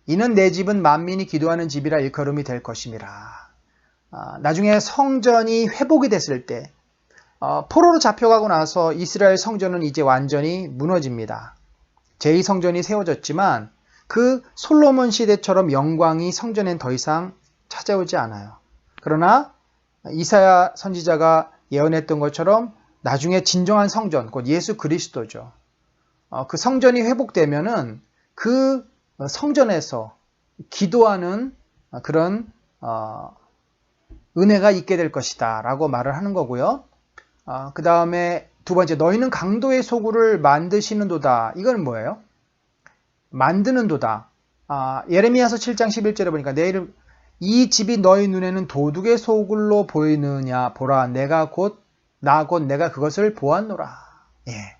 이는 내 집은 만민이 기도하는 집이라 일컬음이 될 것임이라. 나중에 성전이 회복이 됐을 때, 포로로 잡혀가고 나서 이스라엘 성전은 이제 완전히 무너집니다. 제2성전이 세워졌지만 그 솔로몬 시대처럼 영광이 성전엔 더 이상 찾아오지 않아요. 그러나 이사야 선지자가 예언했던 것처럼 나중에 진정한 성전, 곧 예수 그리스도죠. 그 성전이 회복되면은 그 성전에서 기도하는 그런 은혜가 있게 될 것이다 라고 말을 하는 거고요. 그 다음에 두 번째, 너희는 강도의 소굴을 만드시는도다. 이건 뭐예요? 만드는도다. 예레미야서 7장 11절에 보니까 이 집이 너희 눈에는 도둑의 소굴로 보이느냐 보라, 내가 곧 내가 그것을 보았노라. 예.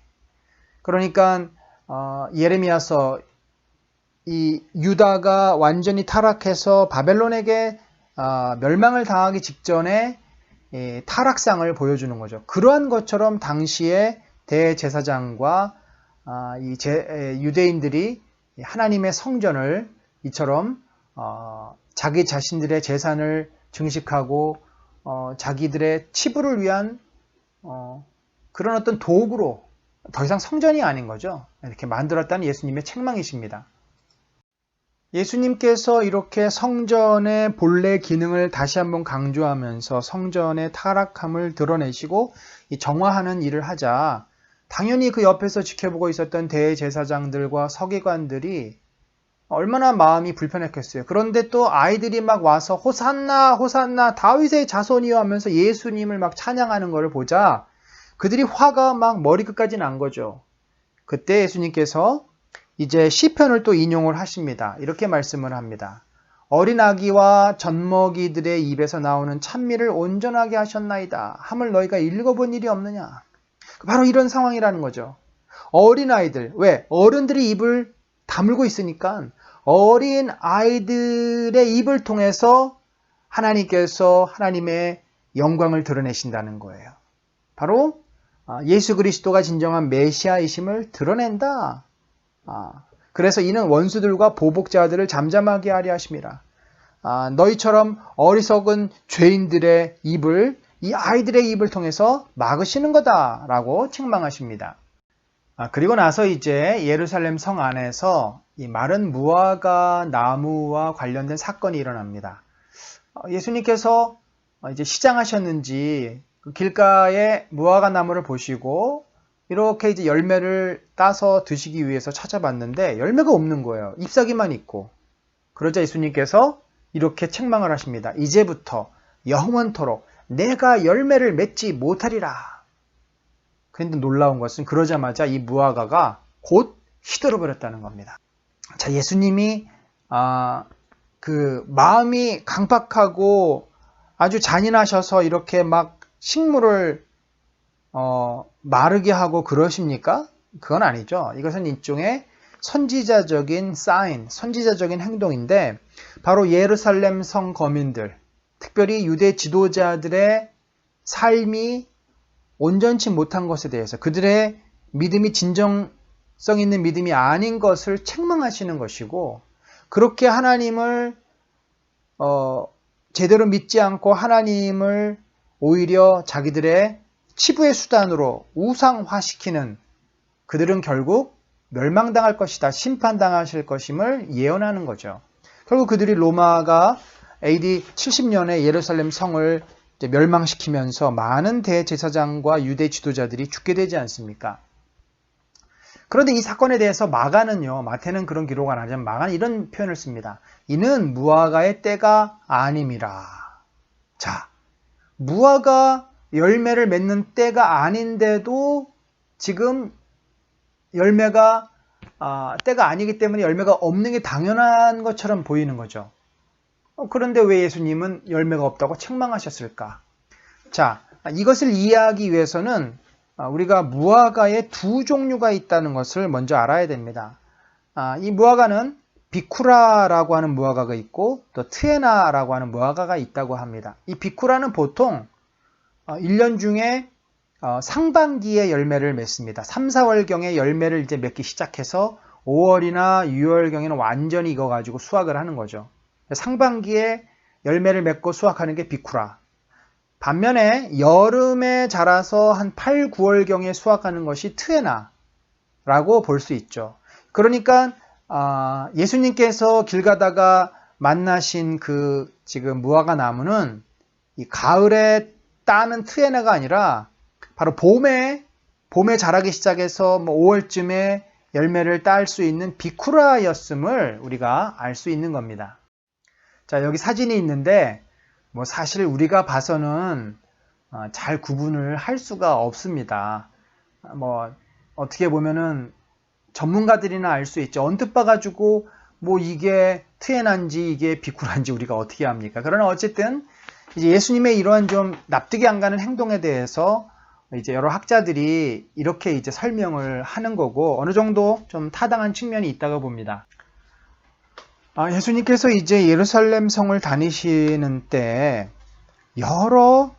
그러니까 예레미야서 이 유다가 완전히 타락해서 바벨론에게 멸망을 당하기 직전에 타락상을 보여주는 거죠. 그러한 것처럼 당시에 대제사장과 유대인들이 하나님의 성전을 이처럼 자기 자신들의 재산을 증식하고 자기들의 치부를 위한 그런 어떤 도구로 더 이상 성전이 아닌 거죠. 이렇게 만들었다는 예수님의 책망이십니다. 예수님께서 이렇게 성전의 본래 기능을 다시 한번 강조하면서 성전의 타락함을 드러내시고 정화하는 일을 하자, 당연히 그 옆에서 지켜보고 있었던 대제사장들과 서기관들이 얼마나 마음이 불편했겠어요. 그런데 또 아이들이 막 와서 호산나 호산나 다윗의 자손이여 하면서 예수님을 막 찬양하는 것을 보자 그들이 화가 막 머리끝까지 난 거죠. 그때 예수님께서 이제 시편을 또 인용을 하십니다. 이렇게 말씀을 합니다. 어린 아기와 젖먹이들의 입에서 나오는 찬미를 온전하게 하셨나이다. 함을 너희가 읽어본 일이 없느냐. 바로 이런 상황이라는 거죠. 어린아이들, 왜? 어른들이 입을 다물고 있으니까 어린 아이들의 입을 통해서 하나님께서 하나님의 영광을 드러내신다는 거예요. 바로 예수 그리스도가 진정한 메시아이심을 드러낸다. 그래서 이는 원수들과 보복자들을 잠잠하게 하려 하심이라. 너희처럼 어리석은 죄인들의 입을 이 아이들의 입을 통해서 막으시는 거다라고 책망하십니다. 그리고 나서 이제 예루살렘 성 안에서 이 마른 무화과 나무와 관련된 사건이 일어납니다. 예수님께서 이제 시장하셨는지 그 길가에 무화과 나무를 보시고 이렇게 이제 열매를 따서 드시기 위해서 찾아봤는데 열매가 없는 거예요. 잎사귀만 있고. 그러자 예수님께서 이렇게 책망을 하십니다. 이제부터 영원토록 내가 열매를 맺지 못하리라. 그런데 놀라운 것은 그러자마자 이 무화과가 곧 시들어 버렸다는 겁니다. 자, 예수님이 그 마음이 강팍하고 아주 잔인하셔서 이렇게 막 식물을 마르게 하고 그러십니까? 그건 아니죠. 이것은 일종의 선지자적인 사인, 선지자적인 행동인데 바로 예루살렘 성 거민들, 특별히 유대 지도자들의 삶이 온전치 못한 것에 대해서 그들의 믿음이 진정성 있는 믿음이 아닌 것을 책망하시는 것이고 그렇게 하나님을 제대로 믿지 않고 하나님을 오히려 자기들의 치부의 수단으로 우상화시키는 그들은 결국 멸망당할 것이다, 심판당하실 것임을 예언하는 거죠. 결국 그들이 로마가 AD 70년에 예루살렘 성을 멸망시키면서 많은 대제사장과 유대 지도자들이 죽게 되지 않습니까? 그런데 이 사건에 대해서 마태는 그런 기록 안 하지만 마가는 이런 표현을 씁니다. 이는 무화과의 때가 아님이라. 자, 무화과 열매를 맺는 때가 아닌데도 지금 열매가 때가 아니기 때문에 열매가 없는 게 당연한 것처럼 보이는 거죠. 그런데 왜 예수님은 열매가 없다고 책망하셨을까? 자, 이것을 이해하기 위해서는 우리가 무화과에 두 종류가 있다는 것을 먼저 알아야 됩니다. 이 무화과는 비쿠라라고 하는 무화과가 있고 또 트에나라고 하는 무화과가 있다고 합니다. 이 비쿠라는 보통 1년 중에 상반기에 열매를 맺습니다. 3, 4월경에 열매를 이제 맺기 시작해서 5월이나 6월경에는 완전히 익어가지고 수확을 하는 거죠. 상반기에 열매를 맺고 수확하는 게 비쿠라. 반면에 여름에 자라서 한 8, 9월경에 수확하는 것이 트에나라고 볼 수 있죠. 그러니까 예수님께서 길 가다가 만나신 그 지금 무화과 나무는 이 가을에 따는 트에나가 아니라 바로 봄에 자라기 시작해서 5월쯤에 열매를 딸 수 있는 비쿠라였음을 우리가 알 수 있는 겁니다. 자, 여기 사진이 있는데 사실 우리가 봐서는 잘 구분을 할 수가 없습니다. 어떻게 보면은 전문가들이나 알 수 있죠. 언뜻 봐가지고 이게 트에나인지 이게 비쿠라인지 우리가 어떻게 합니까? 그러나 어쨌든 이제 예수님의 이러한 좀 납득이 안 가는 행동에 대해서 이제 여러 학자들이 이렇게 이제 설명을 하는 거고 어느 정도 좀 타당한 측면이 있다고 봅니다. 예수님께서 이제 예루살렘 성을 다니시는 때 여러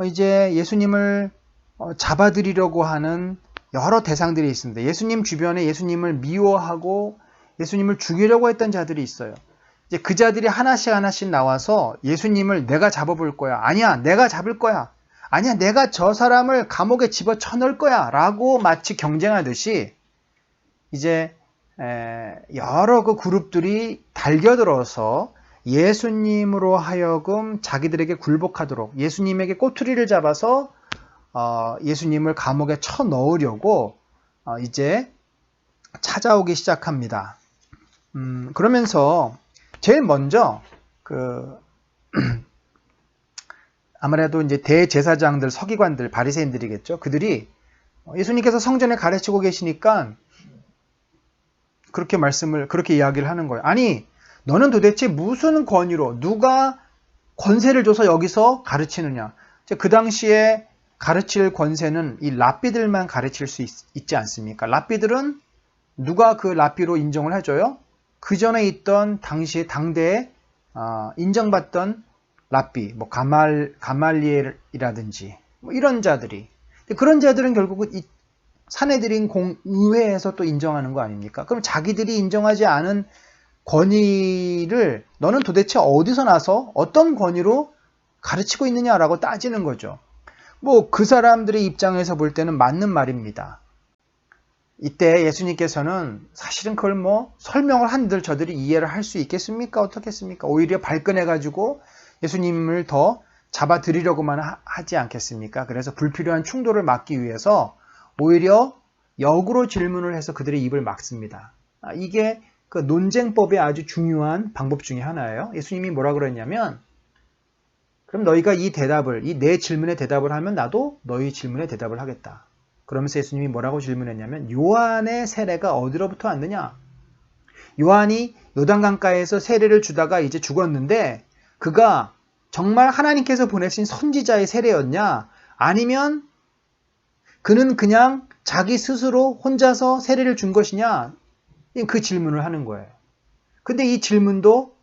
이제 예수님을 잡아들이려고 하는 여러 대상들이 있습니다. 예수님 주변에 예수님을 미워하고 예수님을 죽이려고 했던 자들이 있어요. 이제 그 자들이 하나씩 나와서 예수님을 내가 잡아볼 거야. 아니야, 내가 잡을 거야. 아니야, 내가 저 사람을 감옥에 집어쳐 넣을 거야. 라고 마치 경쟁하듯이 이제 여러 그 그룹들이 달겨들어서 예수님으로 하여금 자기들에게 굴복하도록 예수님에게 꼬투리를 잡아서 예수님을 감옥에 쳐 넣으려고 이제 찾아오기 시작합니다. 그러면서 제일 먼저 아무래도 이제 대제사장들, 서기관들, 바리새인들이겠죠. 그들이 예수님께서 성전에 가르치고 계시니까 그렇게 이야기를 하는 거예요. 아니, 너는 도대체 무슨 권위로 누가 권세를 줘서 여기서 가르치느냐. 그 당시에 가르칠 권세는 이 랍비들만 가르칠 수 있지 않습니까? 랍비들은 누가 그 랍비로 인정을 해줘요? 그 전에 있던 당시에 당대에 인정받던 랍비, 뭐 가말리엘이라든지 뭐 이런 자들이, 그런 자들은 결국은 이 사내들인 공의회에서 또 인정하는 거 아닙니까? 그럼 자기들이 인정하지 않은 권위를 너는 도대체 어디서 나서 어떤 권위로 가르치고 있느냐라고 따지는 거죠. 뭐 그 사람들의 입장에서 볼 때는 맞는 말입니다. 이때 예수님께서는 사실은 그걸 뭐 설명을 한들 저들이 이해를 할 수 있겠습니까? 어떻겠습니까? 오히려 발끈해가지고 예수님을 더 잡아들이려고만 하지 않겠습니까? 그래서 불필요한 충돌을 막기 위해서 오히려 역으로 질문을 해서 그들의 입을 막습니다. 이게 그 논쟁법의 아주 중요한 방법 중에 하나예요. 예수님이 뭐라 그랬냐면, 그럼 너희가 이 내 질문에 대답을 하면 나도 너희 질문에 대답을 하겠다. 그러면서 예수님이 뭐라고 질문했냐면, 요한의 세례가 어디로부터 왔느냐? 요한이 요단강가에서 세례를 주다가 이제 죽었는데 그가 정말 하나님께서 보내신 선지자의 세례였냐? 아니면 그는 그냥 자기 스스로 혼자서 세례를 준 것이냐? 그 질문을 하는 거예요. 근데 이 질문도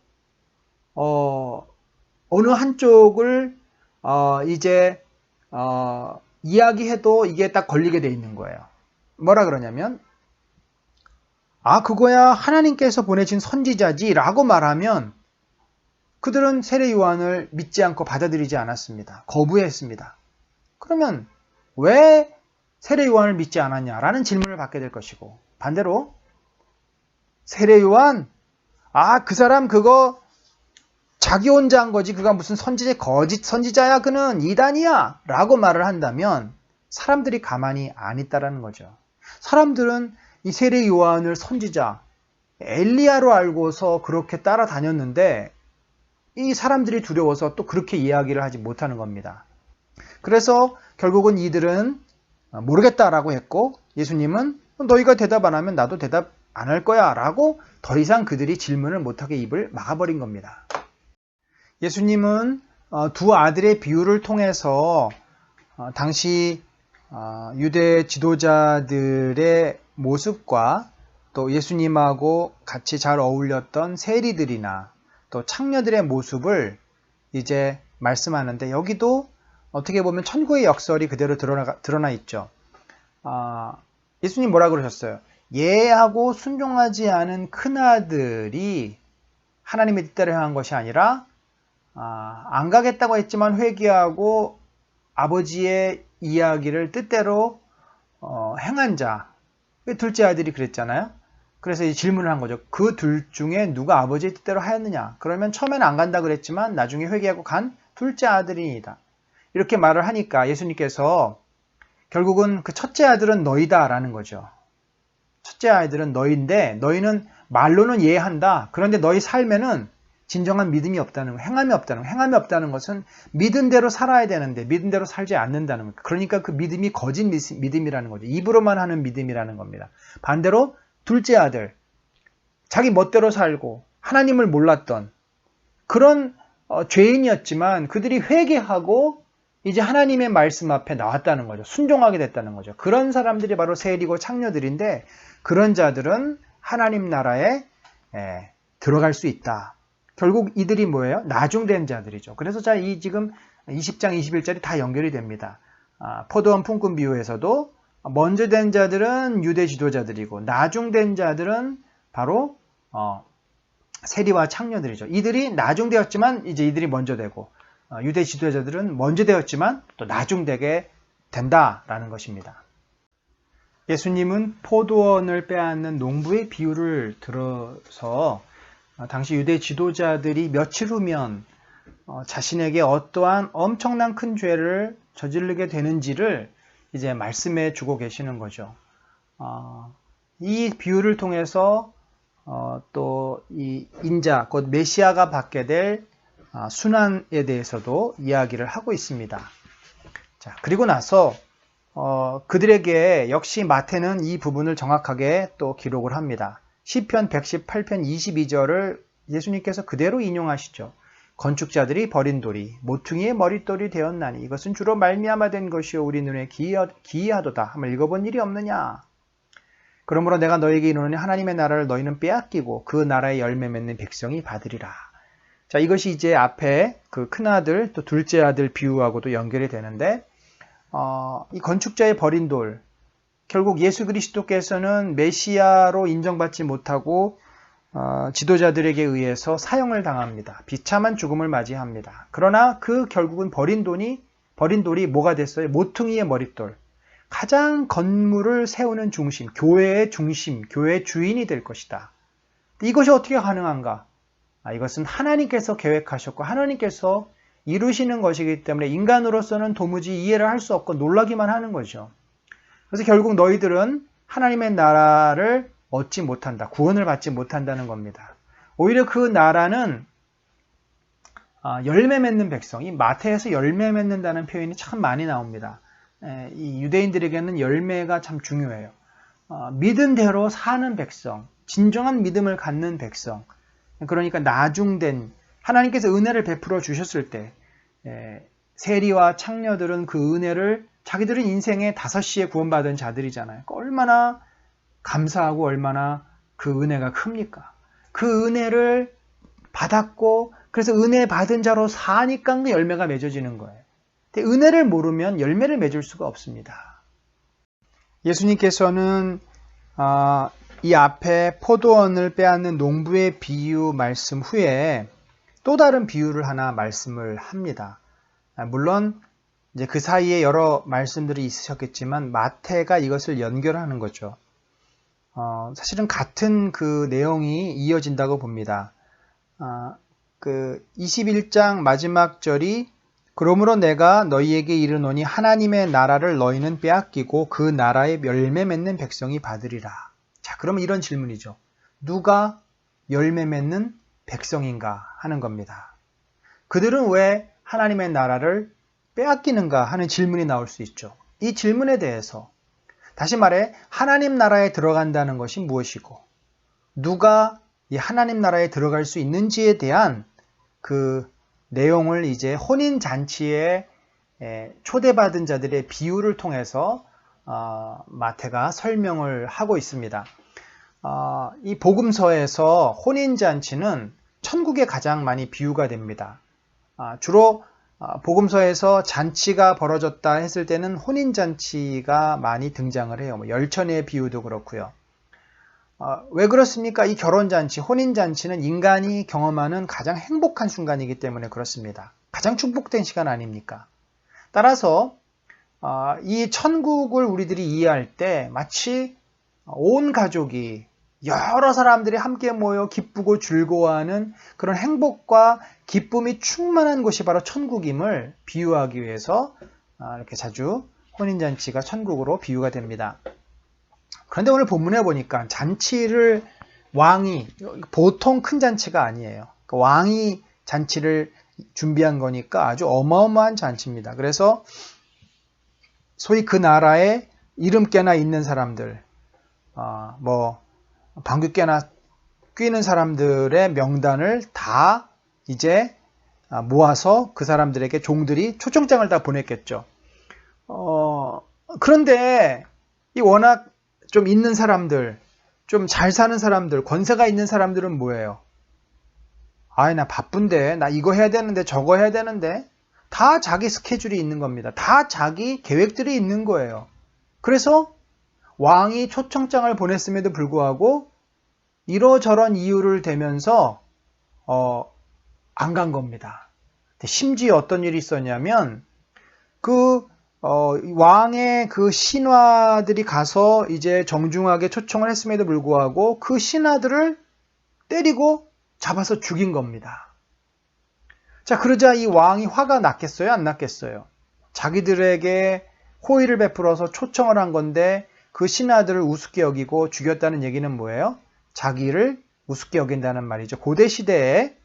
어느 한쪽을 이야기해도 이게 딱 걸리게 돼 있는 거예요. 뭐라 그러냐면, 그거야 하나님께서 보내신 선지자지 라고 말하면 그들은 세례 요한을 믿지 않고 받아들이지 않았습니다. 거부했습니다. 그러면 왜 세례 요한을 믿지 않았냐라는 질문을 받게 될 것이고, 반대로 세례 요한, 그 사람 그거 자기 혼자 한 거지, 그가 무슨 거짓 선지자야, 그는 이단이야 라고 말을 한다면 사람들이 가만히 안 있다라는 거죠. 사람들은 이 세례 요한을 선지자, 엘리야로 알고서 그렇게 따라다녔는데 이 사람들이 두려워서 또 그렇게 이야기를 하지 못하는 겁니다. 그래서 결국은 이들은 모르겠다라고 했고, 예수님은 너희가 대답 안 하면 나도 대답 안 할 거야 라고 더 이상 그들이 질문을 못하게 입을 막아버린 겁니다. 예수님은 두 아들의 비유를 통해서 당시 유대 지도자들의 모습과 또 예수님하고 같이 잘 어울렸던 세리들이나 또 창녀들의 모습을 이제 말씀하는데, 여기도 어떻게 보면 천국의 역설이 그대로 드러나 있죠. 예수님 뭐라 그러셨어요? 예하고 순종하지 않은 큰아들이 하나님의 뜻대로 향한 것이 아니라 안 가겠다고 했지만 회개하고 아버지의 이야기를 뜻대로 행한 자, 둘째 아들이 그랬잖아요. 그래서 이 질문을 한 거죠. 그 둘 중에 누가 아버지의 뜻대로 하였느냐? 그러면 처음에는 안 간다 그랬지만 나중에 회개하고 간 둘째 아들이니다. 이렇게 말을 하니까 예수님께서 결국은 그 첫째 아들은 너희다라는 거죠. 첫째 아이들은 너희인데 너희는 말로는 이해한다. 그런데 너희 삶에는 진정한 믿음이 없다는 거, 행함이 없다는 거. 행함이 없다는 것은 믿은 대로 살아야 되는데 믿은 대로 살지 않는다는 거. 그러니까 그 믿음이 거짓 믿음이라는 거죠. 입으로만 하는 믿음이라는 겁니다. 반대로 둘째 아들, 자기 멋대로 살고 하나님을 몰랐던 그런 죄인이었지만 그들이 회개하고 이제 하나님의 말씀 앞에 나왔다는 거죠. 순종하게 됐다는 거죠. 그런 사람들이 바로 세리고 창녀들인데, 그런 자들은 하나님 나라에 들어갈 수 있다. 결국 이들이 뭐예요? 나중된 자들이죠. 그래서 이 지금 20장 21절이 다 연결이 됩니다. 포도원 품꾼 비유에서도 먼저 된 자들은 유대 지도자들이고 나중된 자들은 바로 세리와 창녀들이죠. 이들이 나중되었지만 이제 이들이 먼저 되고, 유대 지도자들은 먼저 되었지만 또 나중되게 된다라는 것입니다. 예수님은 포도원을 빼앗는 농부의 비유를 들어서 당시 유대 지도자들이 며칠 후면 자신에게 어떠한 엄청난 큰 죄를 저지르게 되는지를 이제 말씀해 주고 계시는 거죠. 이 비유를 통해서 또 이 인자, 곧 메시아가 받게 될 순환에 대해서도 이야기를 하고 있습니다. 자, 그리고 나서 그들에게 역시 마태는 이 부분을 정확하게 또 기록을 합니다. 시편 118편 22절을 예수님께서 그대로 인용하시죠. 건축자들이 버린 돌이 모퉁이의 머릿돌이 되었나니 이것은 주로 말미암아 된 것이요 우리 눈에 기이하도다. 한번 읽어본 일이 없느냐. 그러므로 내가 너에게 이르노니 하나님의 나라를 너희는 빼앗기고 그 나라의 열매 맺는 백성이 받으리라. 자, 이것이 이제 앞에 그 큰아들 또 둘째 아들 비유하고도 연결이 되는데 이 건축자의 버린 돌, 결국 예수 그리스도께서는 메시아로 인정받지 못하고 지도자들에게 의해서 사형을 당합니다. 비참한 죽음을 맞이합니다. 그러나 그 결국은 버린 돌이 뭐가 됐어요? 모퉁이의 머릿돌. 가장 건물을 세우는 중심, 교회의 주인이 될 것이다. 이것이 어떻게 가능한가? 이것은 하나님께서 계획하셨고 하나님께서 이루시는 것이기 때문에 인간으로서는 도무지 이해를 할 수 없고 놀라기만 하는 거죠. 그래서 결국 너희들은 하나님의 나라를 얻지 못한다. 구원을 받지 못한다는 겁니다. 오히려 그 나라는 열매 맺는 백성, 이 마태에서 열매 맺는다는 표현이 참 많이 나옵니다. 이 유대인들에게는 열매가 참 중요해요. 믿은 대로 사는 백성, 진정한 믿음을 갖는 백성, 그러니까 나중된 하나님께서 은혜를 베풀어 주셨을 때 세리와 창녀들은 그 은혜를 자기들은 인생의 5시에 구원받은 자들이잖아요. 얼마나 감사하고 얼마나 그 은혜가 큽니까? 그 은혜를 받았고 그래서 은혜 받은 자로 사니까 그 열매가 맺어지는 거예요. 근데 은혜를 모르면 열매를 맺을 수가 없습니다. 예수님께서는 이 앞에 포도원을 빼앗는 농부의 비유 말씀 후에 또 다른 비유를 하나 말씀을 합니다. 물론 이제 그 사이에 여러 말씀들이 있으셨겠지만 마태가 이것을 연결하는 거죠. 사실은 같은 그 내용이 이어진다고 봅니다. 그 21장 마지막 절이 그러므로 내가 너희에게 이르노니 하나님의 나라를 너희는 빼앗기고 그 나라의 열매 맺는 백성이 받으리라. 자, 그러면 이런 질문이죠. 누가 열매 맺는 백성인가 하는 겁니다. 그들은 왜 하나님의 나라를 빼앗기는가 하는 질문이 나올 수 있죠. 이 질문에 대해서 다시 말해 하나님 나라에 들어간다는 것이 무엇이고 누가 이 하나님 나라에 들어갈 수 있는지에 대한 그 내용을 이제 혼인잔치에 초대받은 자들의 비유를 통해서 마태가 설명을 하고 있습니다. 이 복음서에서 혼인잔치는 천국에 가장 많이 비유가 됩니다. 주로 복음서에서 잔치가 벌어졌다 했을 때는 혼인잔치가 많이 등장을 해요. 열천의 비유도 그렇고요. 왜 그렇습니까? 이 결혼잔치, 혼인잔치는 인간이 경험하는 가장 행복한 순간이기 때문에 그렇습니다. 가장 축복된 시간 아닙니까? 따라서 이 천국을 우리들이 이해할 때 마치 온 가족이 여러 사람들이 함께 모여 기쁘고 즐거워하는 그런 행복과 기쁨이 충만한 곳이 바로 천국임을 비유하기 위해서 이렇게 자주 혼인잔치가 천국으로 비유가 됩니다. 그런데 오늘 본문에 보니까 잔치를 왕이 보통 큰 잔치가 아니에요. 왕이 잔치를 준비한 거니까 아주 어마어마한 잔치입니다. 그래서 소위 그 나라에 이름께나 있는 사람들, 방귀깨나 뀌는 사람들의 명단을 다 이제 모아서 그 사람들에게 종들이 초청장을 다 보냈겠죠. 그런데 이 워낙 좀 있는 사람들, 좀 잘 사는 사람들, 권세가 있는 사람들은 뭐예요? 나 바쁜데, 나 이거 해야 되는데, 저거 해야 되는데, 다 자기 스케줄이 있는 겁니다. 다 자기 계획들이 있는 거예요. 그래서 왕이 초청장을 보냈음에도 불구하고 이러저런 이유를 대면서 안 간 겁니다. 심지어 어떤 일이 있었냐면 왕의 그 신하들이 가서 이제 정중하게 초청을 했음에도 불구하고 그 신하들을 때리고 잡아서 죽인 겁니다. 자, 그러자 이 왕이 화가 났겠어요? 안 났겠어요? 자기들에게 호의를 베풀어서 초청을 한 건데 그 신하들을 우습게 여기고 죽였다는 얘기는 뭐예요? 자기를 우습게 여긴다는 말이죠. 고대 시대에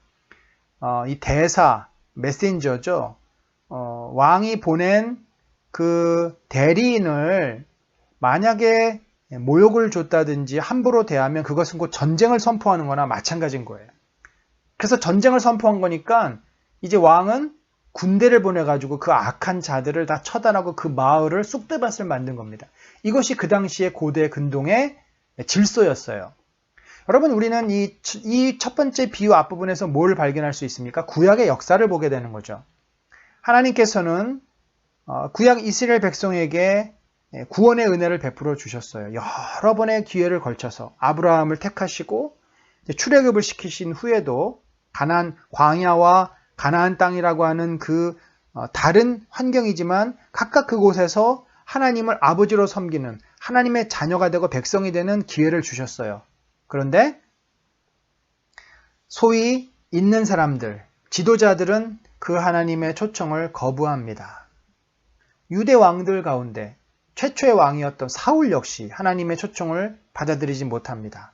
이 대사, 메신저죠. 왕이 보낸 그 대리인을 만약에 모욕을 줬다든지 함부로 대하면 그것은 곧 전쟁을 선포하는 거나 마찬가지인 거예요. 그래서 전쟁을 선포한 거니까 이제 왕은 군대를 보내가지고 그 악한 자들을 다 처단하고 그 마을을 쑥대밭을 만든 겁니다. 이것이 그 당시에 고대 근동의 질서였어요. 여러분, 우리는 이 첫 번째 비유 앞부분에서 뭘 발견할 수 있습니까? 구약의 역사를 보게 되는 거죠. 하나님께서는 구약 이스라엘 백성에게 구원의 은혜를 베풀어 주셨어요. 여러 번의 기회를 걸쳐서 아브라함을 택하시고 출애굽을 시키신 후에도 광야와 가나안 땅이라고 하는 그 다른 환경이지만 각각 그곳에서 하나님을 아버지로 섬기는 하나님의 자녀가 되고 백성이 되는 기회를 주셨어요. 그런데 소위 있는 사람들, 지도자들은 그 하나님의 초청을 거부합니다. 유대 왕들 가운데 최초의 왕이었던 사울 역시 하나님의 초청을 받아들이지 못합니다.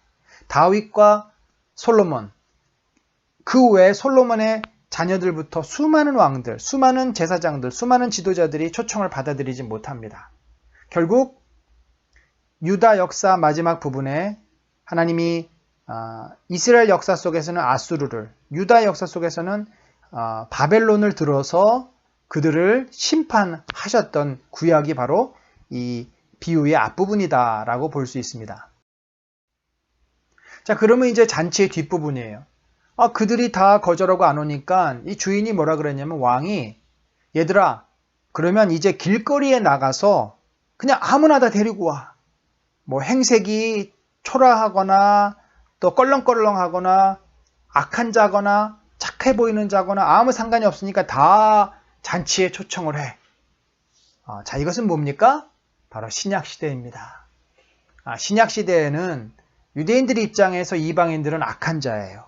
다윗과 솔로몬, 그 외에 솔로몬의 자녀들부터 수많은 왕들, 수많은 제사장들, 수많은 지도자들이 초청을 받아들이지 못합니다. 결국 유다 역사 마지막 부분에 하나님이 이스라엘 역사 속에서는 아수르를, 유다 역사 속에서는 바벨론을 들어서 그들을 심판하셨던 구약이 바로 이 비유의 앞부분이다라고 볼 수 있습니다. 자, 그러면 이제 잔치의 뒷부분이에요. 그들이 다 거절하고 안 오니까 이 주인이 뭐라 그랬냐면 왕이 얘들아, 그러면 이제 길거리에 나가서 그냥 아무나 다 데리고 와. 뭐 행색이 초라하거나 또 껄렁껄렁하거나 악한 자거나 착해 보이는 자거나 아무 상관이 없으니까 다 잔치에 초청을 해. 자, 이것은 뭡니까? 바로 신약시대입니다. 신약시대에는 유대인들 입장에서 이방인들은 악한 자예요.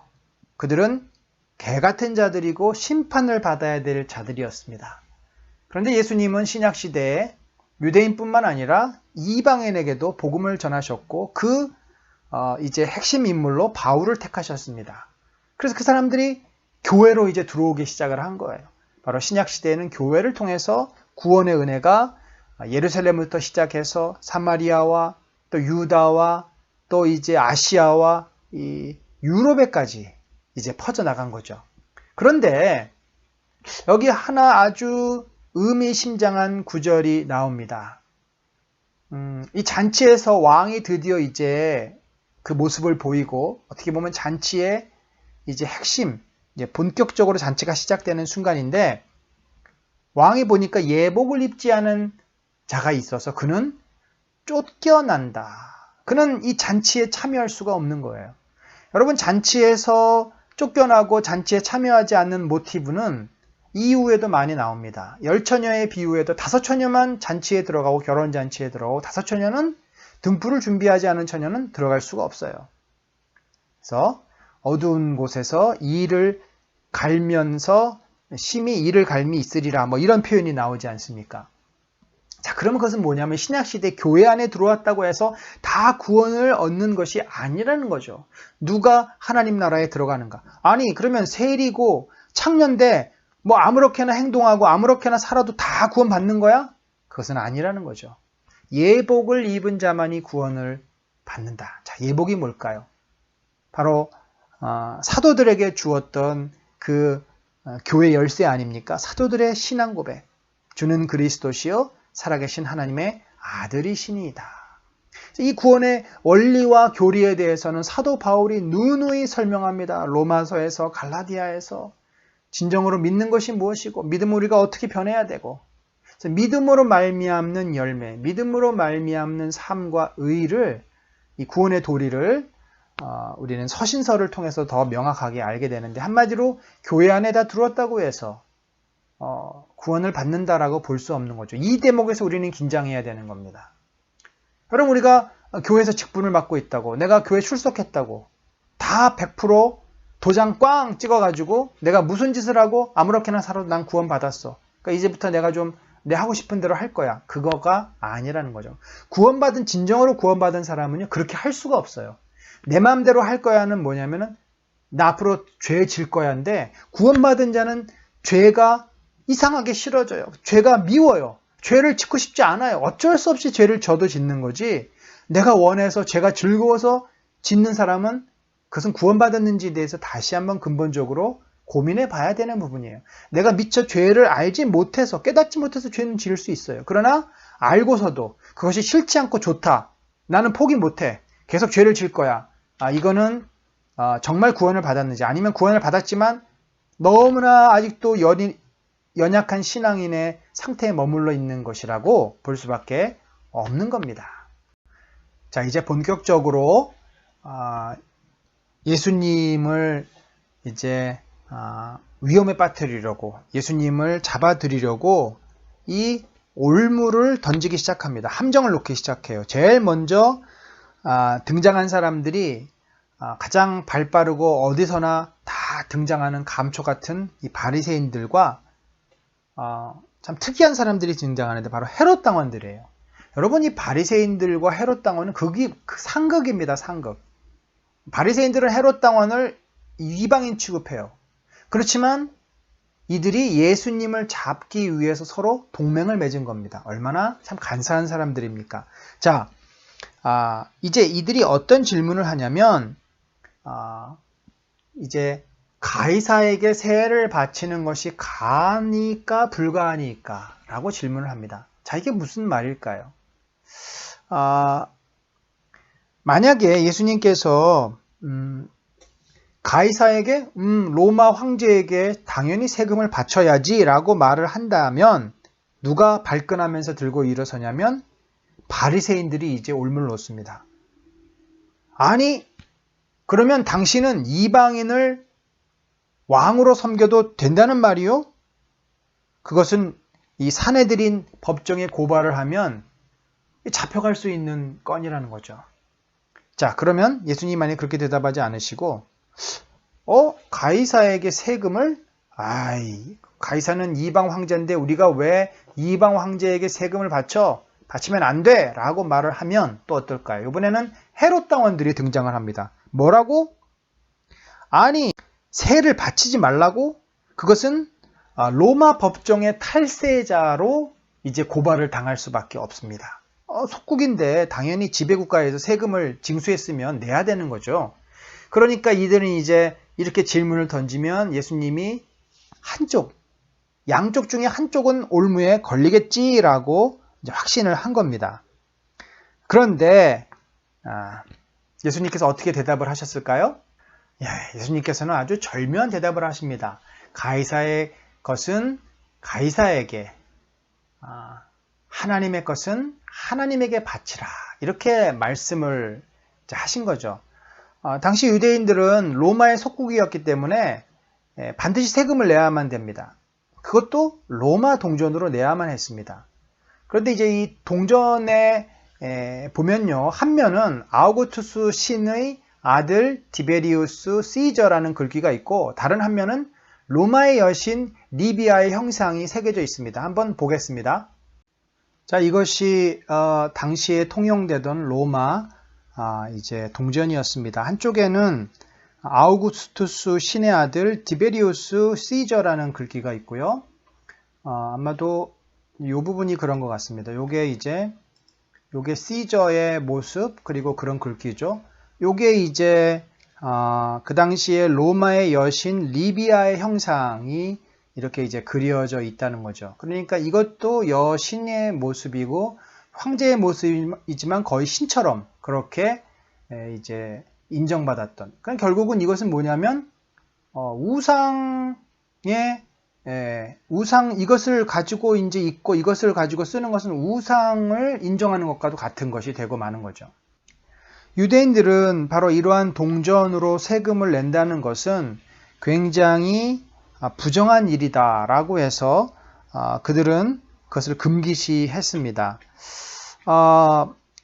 그들은 개 같은 자들이고 심판을 받아야 될 자들이었습니다. 그런데 예수님은 신약시대에 유대인뿐만 아니라 이방인에게도 복음을 전하셨고 이제 핵심 인물로 바울을 택하셨습니다. 그래서 그 사람들이 교회로 이제 들어오기 시작을 한 거예요. 바로 신약시대에는 교회를 통해서 구원의 은혜가 예루살렘부터 시작해서 사마리아와 또 유다와 또 이제 아시아와 이 유럽에까지 이제 퍼져나간 거죠. 그런데 여기 하나 아주 의미심장한 구절이 나옵니다. 이 잔치에서 왕이 드디어 이제 그 모습을 보이고 어떻게 보면 잔치의 이제 핵심, 이제 본격적으로 잔치가 시작되는 순간인데 왕이 보니까 예복을 입지 않은 자가 있어서 그는 쫓겨난다. 그는 이 잔치에 참여할 수가 없는 거예요. 여러분, 잔치에서 쫓겨나고 잔치에 참여하지 않는 모티브는 이후에도 많이 나옵니다. 10처녀의 비유에도 5처녀만 잔치에 들어가고 결혼잔치에 들어가고 5처녀는 등불을 준비하지 않은 처녀는 들어갈 수가 없어요. 그래서 어두운 곳에서 이를 갈면서 심히 이를 갈미 있으리라, 뭐 이런 표현이 나오지 않습니까? 자, 그러면 그것은 뭐냐면 신약시대 교회 안에 들어왔다고 해서 다 구원을 얻는 것이 아니라는 거죠. 누가 하나님 나라에 들어가는가? 아니, 그러면 세리고 창년대 뭐 아무렇게나 행동하고 아무렇게나 살아도 다 구원 받는 거야? 그것은 아니라는 거죠. 예복을 입은 자만이 구원을 받는다. 자, 예복이 뭘까요? 바로 사도들에게 주었던 그 교회 열쇠 아닙니까? 사도들의 신앙 고백. 주는 그리스도시요 살아계신 하나님의 아들이시니이다. 이 구원의 원리와 교리에 대해서는 사도 바울이 누누이 설명합니다. 로마서에서, 갈라디아에서 진정으로 믿는 것이 무엇이고 믿음 우리가 어떻게 변해야 되고 믿음으로 말미암는 열매, 믿음으로 말미암는 삶과 의를, 이 구원의 도리를 우리는 서신서를 통해서 더 명확하게 알게 되는데, 한마디로 교회 안에 다 들어왔다고 해서 구원을 받는다라고 볼 수 없는 거죠. 이 대목에서 우리는 긴장해야 되는 겁니다. 여러분, 우리가 교회에서 직분을 맡고 있다고, 내가 교회 출석했다고 다 100% 도장 꽝 찍어가지고 내가 무슨 짓을 하고 아무렇게나 살아도 난 구원 받았어. 그러니까 이제부터 내가 좀 내 하고 싶은 대로 할 거야. 그거가 아니라는 거죠. 진정으로 구원받은 사람은요, 그렇게 할 수가 없어요. 내 마음대로 할 거야는 뭐냐면은 나 앞으로 죄 질 거야인데, 구원받은 자는 죄가 이상하게 싫어져요. 죄가 미워요. 죄를 짓고 싶지 않아요. 어쩔 수 없이 죄를 저도 짓는 거지, 내가 원해서 죄가 즐거워서 짓는 사람은 그것은 구원받았는지에 대해서 다시 한번 근본적으로 고민해 봐야 되는 부분이에요. 내가 미처 죄를 알지 못해서, 깨닫지 못해서 죄는 지을 수 있어요. 그러나 알고서도 그것이 싫지 않고 좋다. 나는 포기 못해. 계속 죄를 질 거야. 이거는 정말 구원을 받았는지, 아니면 구원을 받았지만 너무나 아직도 연약한 신앙인의 상태에 머물러 있는 것이라고 볼 수밖에 없는 겁니다. 자, 이제 본격적으로 예수님을 이제 위험에 빠뜨리려고, 예수님을 잡아들이려고 이 올무를 던지기 시작합니다. 함정을 놓기 시작해요. 제일 먼저 등장한 사람들이 가장 발빠르고 어디서나 다 등장하는 감초 같은 이 바리새인들과 참 특이한 사람들이 등장하는데 바로 헤롯 당원들이에요. 여러분, 이 바리새인들과 헤롯 당원은 상극입니다. 상극. 바리새인들은 헤롯 당원을 이방인 취급해요. 그렇지만 이들이 예수님을 잡기 위해서 서로 동맹을 맺은 겁니다. 얼마나 참 간사한 사람들입니까? 자, 이제 이들이 어떤 질문을 하냐면 이제 가이사에게 세를 바치는 것이 가하니까 불가하니까 라고 질문을 합니다. 자, 이게 무슨 말일까요? 만약에 예수님께서 가이사에게 로마 황제에게 당연히 세금을 바쳐야지 라고 말을 한다면 누가 발끈하면서 들고 일어서냐면 바리새인들이 이제 올무를 놓습니다. 아니, 그러면 당신은 이방인을 왕으로 섬겨도 된다는 말이요? 그것은 이 사내들인 법정에 고발을 하면 잡혀갈 수 있는 건이라는 거죠. 자, 그러면 예수님 만약 그렇게 대답하지 않으시고 가이사에게 세금을? 가이사는 이방 황제인데 우리가 왜 이방 황제에게 세금을 바치면 안 돼! 라고 말을 하면 또 어떨까요? 이번에는 헤롯 당원들이 등장을 합니다. 뭐라고? 아니, 세를 바치지 말라고? 그것은 로마 법정의 탈세자로 이제 고발을 당할 수밖에 없습니다. 속국인데 당연히 지배국가에서 세금을 징수했으면 내야 되는 거죠. 그러니까 이들은 이제 이렇게 질문을 던지면 예수님이 양쪽 중에 한쪽은 올무에 걸리겠지라고 이제 확신을 한 겁니다. 그런데 예수님께서 어떻게 대답을 하셨을까요? 예수님께서는 아주 절묘한 대답을 하십니다. 가이사의 것은 가이사에게, 하나님의 것은 하나님에게 바치라. 이렇게 말씀을 하신 거죠. 당시 유대인들은 로마의 속국이었기 때문에 반드시 세금을 내야만 됩니다. 그것도 로마 동전으로 내야만 했습니다. 그런데 이제 이 동전에 보면요, 한 면은 아우구투스 신의 아들 디베리우스 시저라는 글귀가 있고 다른 한 면은 로마의 여신 리비아의 형상이 새겨져 있습니다. 한번 보겠습니다. 자, 이것이 당시에 통용되던 로마 이제 동전이었습니다. 한쪽에는 아우구스투스 신의 아들 디베리우스 시저라는 글귀가 있고요. 아마도 이 부분이 그런 것 같습니다. 요게 시저의 모습, 그리고 그런 글귀죠. 요게 이제 그 당시에 로마의 여신 리비아의 형상이 이렇게 이제 그려져 있다는 거죠. 그러니까 이것도 여신의 모습이고 황제의 모습이지만 거의 신처럼 그렇게 이제 인정받았던. 그러니까 결국은 이것은 뭐냐면 이것을 가지고 이제 있고 이것을 가지고 쓰는 것은 우상을 인정하는 것과도 같은 것이 되고 마는 거죠. 유대인들은 바로 이러한 동전으로 세금을 낸다는 것은 굉장히 부정한 일이다라고 해서 그들은 그것을 금기시했습니다.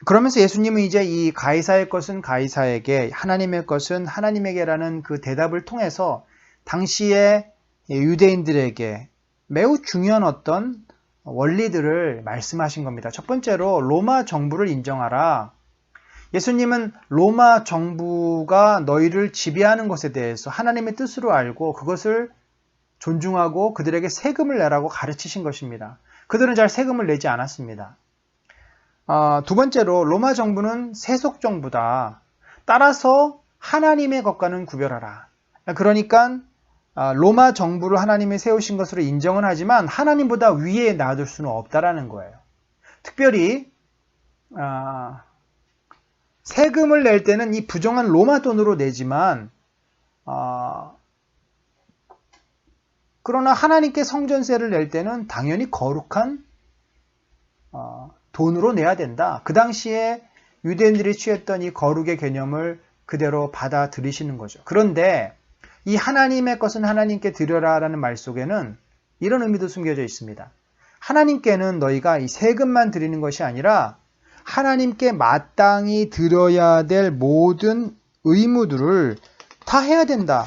그러면서 예수님은 이제 이 가이사의 것은 가이사에게, 하나님의 것은 하나님에게라는 그 대답을 통해서 당시에 유대인들에게 매우 중요한 어떤 원리들을 말씀하신 겁니다. 첫 번째로 로마 정부를 인정하라. 예수님은 로마 정부가 너희를 지배하는 것에 대해서 하나님의 뜻으로 알고 그것을 존중하고 그들에게 세금을 내라고 가르치신 것입니다. 그들은 잘 세금을 내지 않았습니다. 두 번째로 로마 정부는 세속 정부다. 따라서 하나님의 것과는 구별하라. 그러니까 로마 정부를 하나님이 세우신 것으로 인정은 하지만 하나님보다 위에 놔둘 수는 없다라는 거예요. 특별히 세금을 낼 때는 이 부정한 로마 돈으로 내지만 그러나 하나님께 성전세를 낼 때는 당연히 거룩한 돈으로 내야 된다. 그 당시에 유대인들이 취했던 이 거룩의 개념을 그대로 받아들이시는 거죠. 그런데 이 하나님의 것은 하나님께 드려라라는 말 속에는 이런 의미도 숨겨져 있습니다. 하나님께는 너희가 이 세금만 드리는 것이 아니라 하나님께 마땅히 드려야 될 모든 의무들을 다 해야 된다.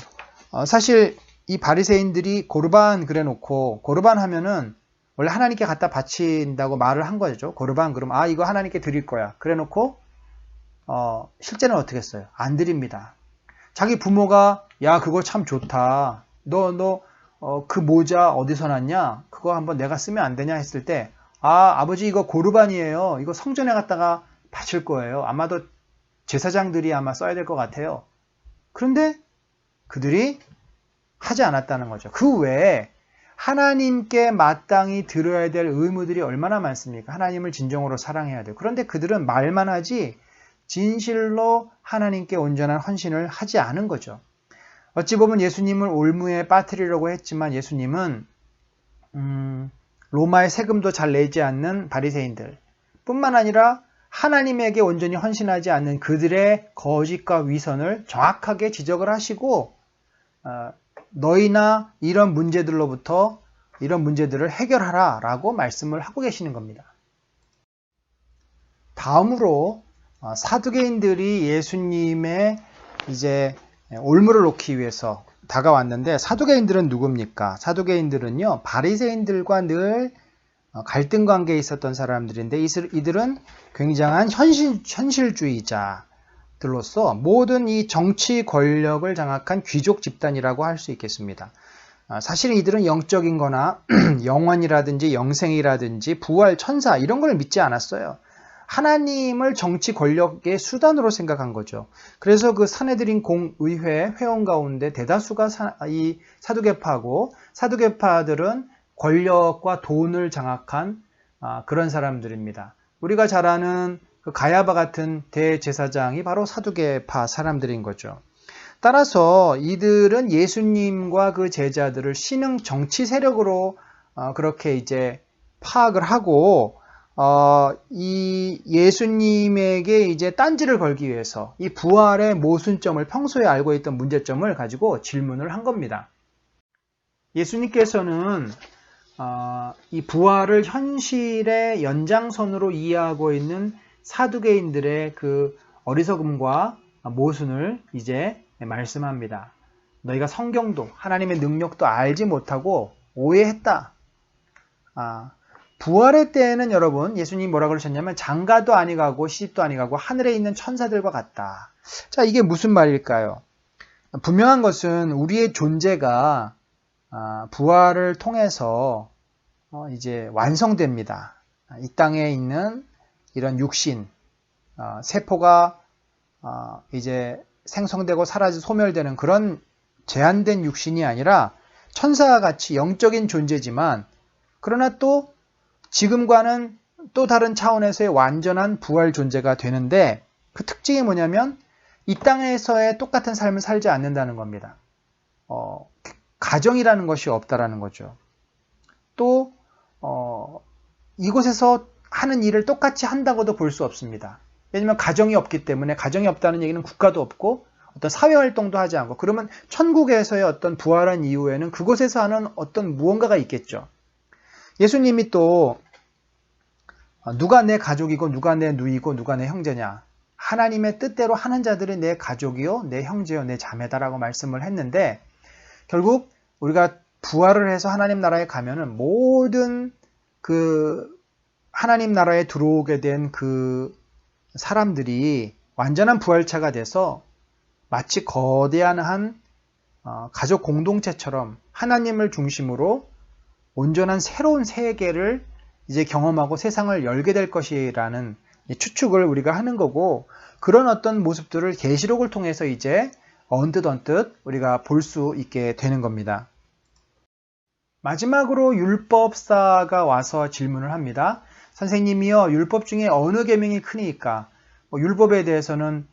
사실 이 바리새인들이 고르반 그래놓고 고르반 하면은 원래 하나님께 갖다 바친다고 말을 한 거죠. 고르반 그러면 이거 하나님께 드릴 거야. 그래놓고 실제는 어떻게 했어요? 안 드립니다. 자기 부모가 야 그거 참 좋다. 너 그 모자 어디서 났냐? 그거 한번 내가 쓰면 안 되냐 했을 때 아버지 이거 고르반이에요. 이거 성전에 갖다가 바칠 거예요. 아마도 제사장들이 아마 써야 될 것 같아요. 그런데 그들이 하지 않았다는 거죠. 그 외에 하나님께 마땅히 들어야 될 의무들이 얼마나 많습니까? 하나님을 진정으로 사랑해야 돼요. 그런데 그들은 말만 하지 진실로 하나님께 온전한 헌신을 하지 않은 거죠. 어찌 보면 예수님을 올무에 빠뜨리려고 했지만 예수님은 로마의 세금도 잘 내지 않는 바리새인들 뿐만 아니라 하나님에게 온전히 헌신하지 않는 그들의 거짓과 위선을 정확하게 지적을 하시고 너희나 이런 문제들로부터 이런 문제들을 해결하라 라고 말씀을 하고 계시는 겁니다. 다음으로 사두개인들이 예수님의 이제 올무를 놓기 위해서 다가왔는데 사두개인들은 누굽니까? 사두개인들은요 바리새인들과 늘 갈등 관계에 있었던 사람들인데 이들은 굉장한 현실주의자들로서 모든 이 정치 권력을 장악한 귀족 집단이라고 할 수 있겠습니다. 사실은 이들은 영적인 거나 영원이라든지 영생이라든지 부활, 천사 이런 걸 믿지 않았어요. 하나님을 정치 권력의 수단으로 생각한 거죠. 그래서 그 사내들인 공의회 회원 가운데 대다수가 이 사두개파고 사두개파들은 권력과 돈을 장악한 그런 사람들입니다. 우리가 잘 아는 그 가야바 같은 대제사장이 바로 사두개파 사람들인 거죠. 따라서 이들은 예수님과 그 제자들을 신흥 정치 세력으로 그렇게 이제 파악을 하고 이 예수님에게 이제 딴지를 걸기 위해서 이 부활의 모순점을 평소에 알고 있던 문제점을 가지고 질문을 한 겁니다. 예수님께서는 이 부활을 현실의 연장선으로 이해하고 있는 사두개인들의 그 어리석음과 모순을 이제 말씀합니다. 너희가 성경도 하나님의 능력도 알지 못하고 오해했다. 부활의 때에는 여러분 예수님이 뭐라고 그러셨냐면 장가도 아니가고 시집도 아니가고 하늘에 있는 천사들과 같다. 자, 이게 무슨 말일까요? 분명한 것은 우리의 존재가 부활을 통해서 이제 완성됩니다. 이 땅에 있는 이런 육신, 세포가 이제 생성되고 사라지고 소멸되는 그런 제한된 육신이 아니라 천사와 같이 영적인 존재지만 그러나 또 지금과는 또 다른 차원에서의 완전한 부활 존재가 되는데 그 특징이 뭐냐면 이 땅에서의 똑같은 삶을 살지 않는다는 겁니다. 가정이라는 것이 없다라는 거죠. 또 이곳에서 하는 일을 똑같이 한다고도 볼 수 없습니다. 왜냐하면 가정이 없기 때문에 가정이 없다는 얘기는 국가도 없고 어떤 사회활동도 하지 않고 그러면 천국에서의 어떤 부활한 이후에는 그곳에서 하는 어떤 무언가가 있겠죠. 예수님이 또 누가 내 가족이고 누가 내 누이고 누가 내 형제냐 하나님의 뜻대로 하는 자들이 내 가족이요 내 형제요 내 자매다라고 말씀을 했는데 결국 우리가 부활을 해서 하나님 나라에 가면은 모든 그 하나님 나라에 들어오게 된 그 사람들이 완전한 부활체가 돼서 마치 거대한 한 가족 공동체처럼 하나님을 중심으로 온전한 새로운 세계를 이제 경험하고 세상을 열게 될 것이라는 추측을 우리가 하는 거고, 그런 어떤 모습들을 계시록을 통해서 이제 언뜻 우리가 볼 수 있게 되는 겁니다. 마지막으로 율법사가 와서 질문을 합니다. 선생님이요, 율법 중에 어느 계명이 크니까? 율법에 대해서는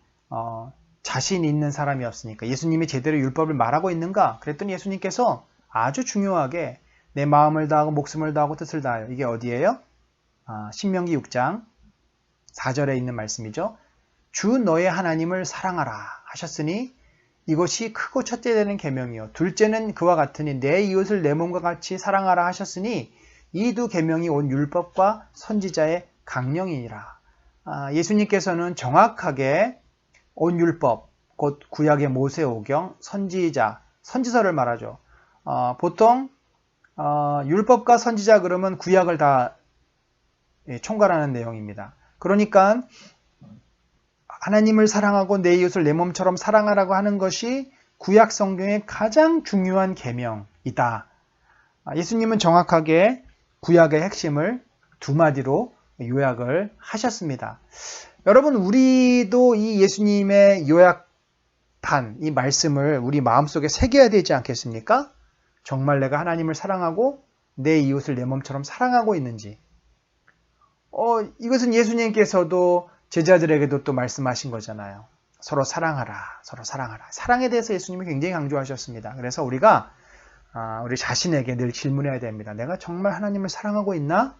자신 있는 사람이 없으니까 예수님이 제대로 율법을 말하고 있는가? 그랬더니 예수님께서 아주 중요하게 내 마음을 다하고 목숨을 다하고 뜻을 다하여. 이게 어디예요? 신명기 6장 4절에 있는 말씀이죠. 주 너의 하나님을 사랑하라 하셨으니 이것이 크고 첫째 되는 계명이요. 둘째는 그와 같으니 내 이웃을 내 몸과 같이 사랑하라 하셨으니 이 두 계명이 온 율법과 선지자의 강령이니라. 예수님께서는 정확하게 온 율법, 곧 구약의 모세오경, 선지서를 말하죠. 보통 율법과 선지자 그러면 구약을 다 총괄하는 내용입니다. 그러니까 하나님을 사랑하고 내 이웃을 내 몸처럼 사랑하라고 하는 것이 구약 성경의 가장 중요한 계명이다. 예수님은 정확하게 구약의 핵심을 두 마디로 요약을 하셨습니다. 여러분, 우리도 이 예수님의 요약판, 이 말씀을 우리 마음속에 새겨야 되지 않겠습니까? 정말 내가 하나님을 사랑하고 내 이웃을 내 몸처럼 사랑하고 있는지. 이것은 예수님께서도 제자들에게도 또 말씀하신 거잖아요. 서로 사랑하라, 서로 사랑하라. 사랑에 대해서 예수님이 굉장히 강조하셨습니다. 그래서 우리가 우리 자신에게 늘 질문해야 됩니다. 내가 정말 하나님을 사랑하고 있나?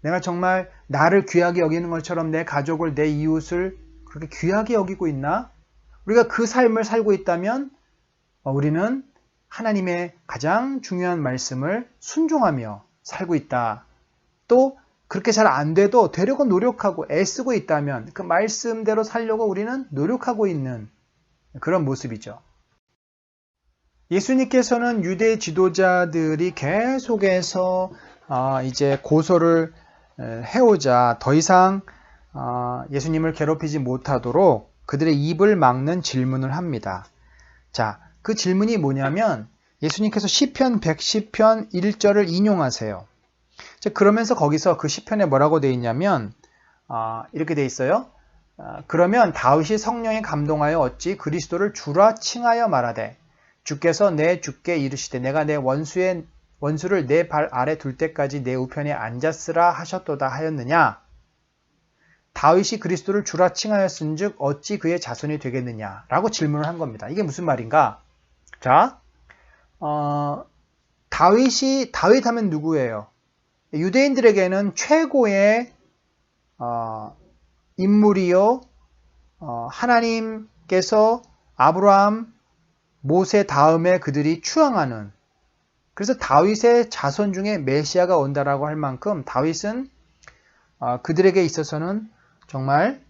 내가 정말 나를 귀하게 여기는 것처럼 내 가족을, 내 이웃을 그렇게 귀하게 여기고 있나? 우리가 그 삶을 살고 있다면 우리는 하나님의 가장 중요한 말씀을 순종하며 살고 있다. 또 그렇게 잘 안 돼도 되려고 노력하고 애쓰고 있다면 그 말씀대로 살려고 우리는 노력하고 있는 그런 모습이죠. 예수님께서는 유대 지도자들이 계속해서 이제 고소를 해오자 더 이상 예수님을 괴롭히지 못하도록 그들의 입을 막는 질문을 합니다. 자, 그 질문이 뭐냐면 예수님께서 시편 110편 1절을 인용하세요. 그러면서 거기서 그 시편에 뭐라고 되어 있냐면 이렇게 되어 있어요. 그러면 다윗이 성령에 감동하여 어찌 그리스도를 주라 칭하여 말하되 주께서 내 주께 이르시되 내가 내 원수를 내 발 아래 둘 때까지 내 우편에 앉았으라 하셨도다 하였느냐? 다윗이 그리스도를 주라 칭하였은즉 어찌 그의 자손이 되겠느냐? 라고 질문을 한 겁니다. 이게 무슨 말인가? 자, 다윗 하면 누구예요? 유대인들에게는 최고의 인물이요, 하나님께서 아브라함, 모세 다음에 그들이 추앙하는, 그래서 다윗의 자손 중에 메시아가 온다라고 할 만큼 다윗은 그들에게 있어서는 정말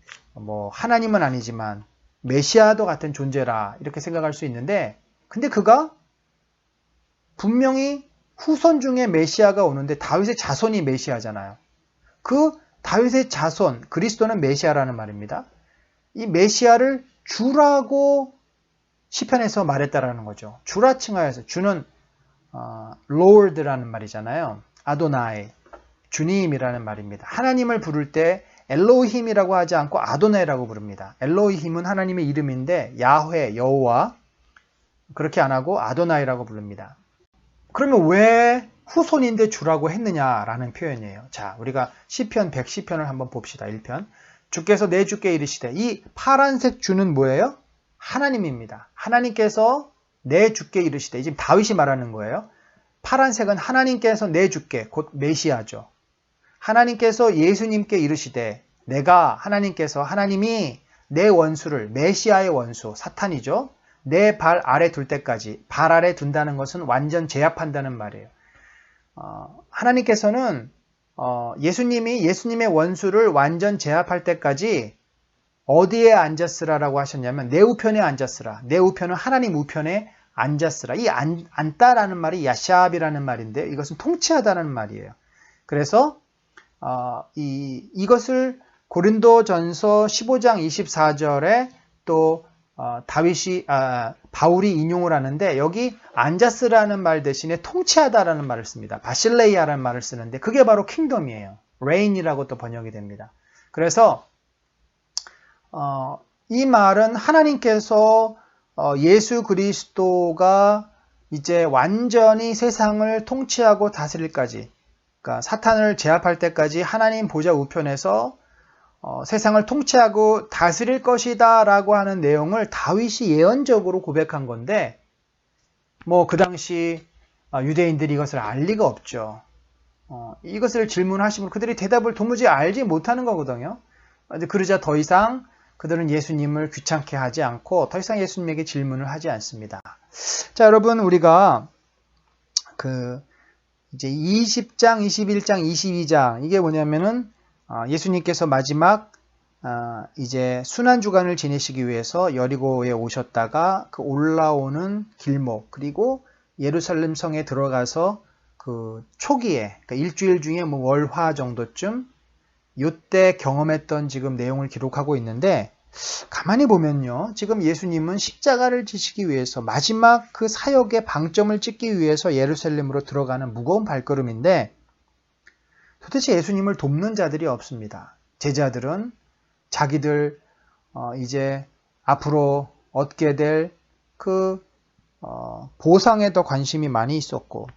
하나님은 아니지만 메시아도 같은 존재라 이렇게 생각할 수 있는데, 근데 그가 분명히 후손 중에 메시아가 오는데 다윗의 자손이 메시아잖아요. 그 다윗의 자손, 그리스도는 메시아라는 말입니다. 이 메시아를 주라고 시편에서 말했다라는 거죠. 주라 칭하여서, 주는 Lord라는 말이잖아요. 아도나이, 주님이라는 말입니다. 하나님을 부를 때 엘로힘이라고 하지 않고 아도나이라고 부릅니다. 엘로힘은 하나님의 이름인데 야훼, 여호와 그렇게 안 하고 아도나이라고 부릅니다. 그러면 왜 후손인데 주라고 했느냐라는 표현이에요. 자, 우리가 시편 110편을 한번 봅시다. 1편. 주께서 내 주께 이르시되, 이 파란색 주는 뭐예요? 하나님입니다. 하나님께서 내 주께 이르시되, 지금 다윗이 말하는 거예요. 파란색은 하나님께서 내 주께, 곧 메시아죠. 하나님께서 예수님께 이르시되, 하나님이 내 원수를, 메시아의 원수, 사탄이죠. 내 발 아래 둘 때까지, 발 아래 둔다는 것은 완전 제압한다는 말이에요. 하나님께서는 예수님이 예수님의 원수를 완전 제압할 때까지 어디에 앉았으라라고 하셨냐면 내 우편에 앉았으라. 내 우편은 하나님 우편에 앉았으라. 이 앉다라는 말이 야샵이라는 말인데 이것은 통치하다는 말이에요. 그래서 이것을 고린도전서 15장 24절에 또 바울이 인용을 하는데 여기 앉았으라는 말 대신에 통치하다라는 말을 씁니다. 바실레이아라는 말을 쓰는데 그게 바로 킹덤이에요. reign이라고 또 번역이 됩니다. 그래서 이 말은 하나님께서 예수 그리스도가 이제 완전히 세상을 통치하고 다스릴까지, 그러니까 사탄을 제압할 때까지 하나님 보좌 우편에서 세상을 통치하고 다스릴 것이다 라고 하는 내용을 다윗이 예언적으로 고백한 건데, 뭐 그 당시 유대인들이 이것을 알 리가 없죠. 이것을 질문하시면 그들이 대답을 도무지 알지 못하는 거거든요. 그러자 더 이상 그들은 예수님을 귀찮게 하지 않고 더 이상 예수님에게 질문을 하지 않습니다. 자, 여러분, 우리가 이제 20장, 21장, 22장, 이게 뭐냐면은 예수님께서 마지막 이제 순환주간을 지내시기 위해서 여리고에 오셨다가 그 올라오는 길목, 그리고 예루살렘 성에 들어가서 그 초기에, 그러니까 일주일 중에 뭐 월화 정도쯤 요때 경험했던 지금 내용을 기록하고 있는데, 가만히 보면요, 지금 예수님은 십자가를 지시기 위해서 마지막 그 사역의 방점을 찍기 위해서 예루살렘으로 들어가는 무거운 발걸음인데, 도대체 예수님을 돕는 자들이 없습니다. 제자들은 자기들 이제 앞으로 얻게 될 그 보상에 더 관심이 많이 있었고,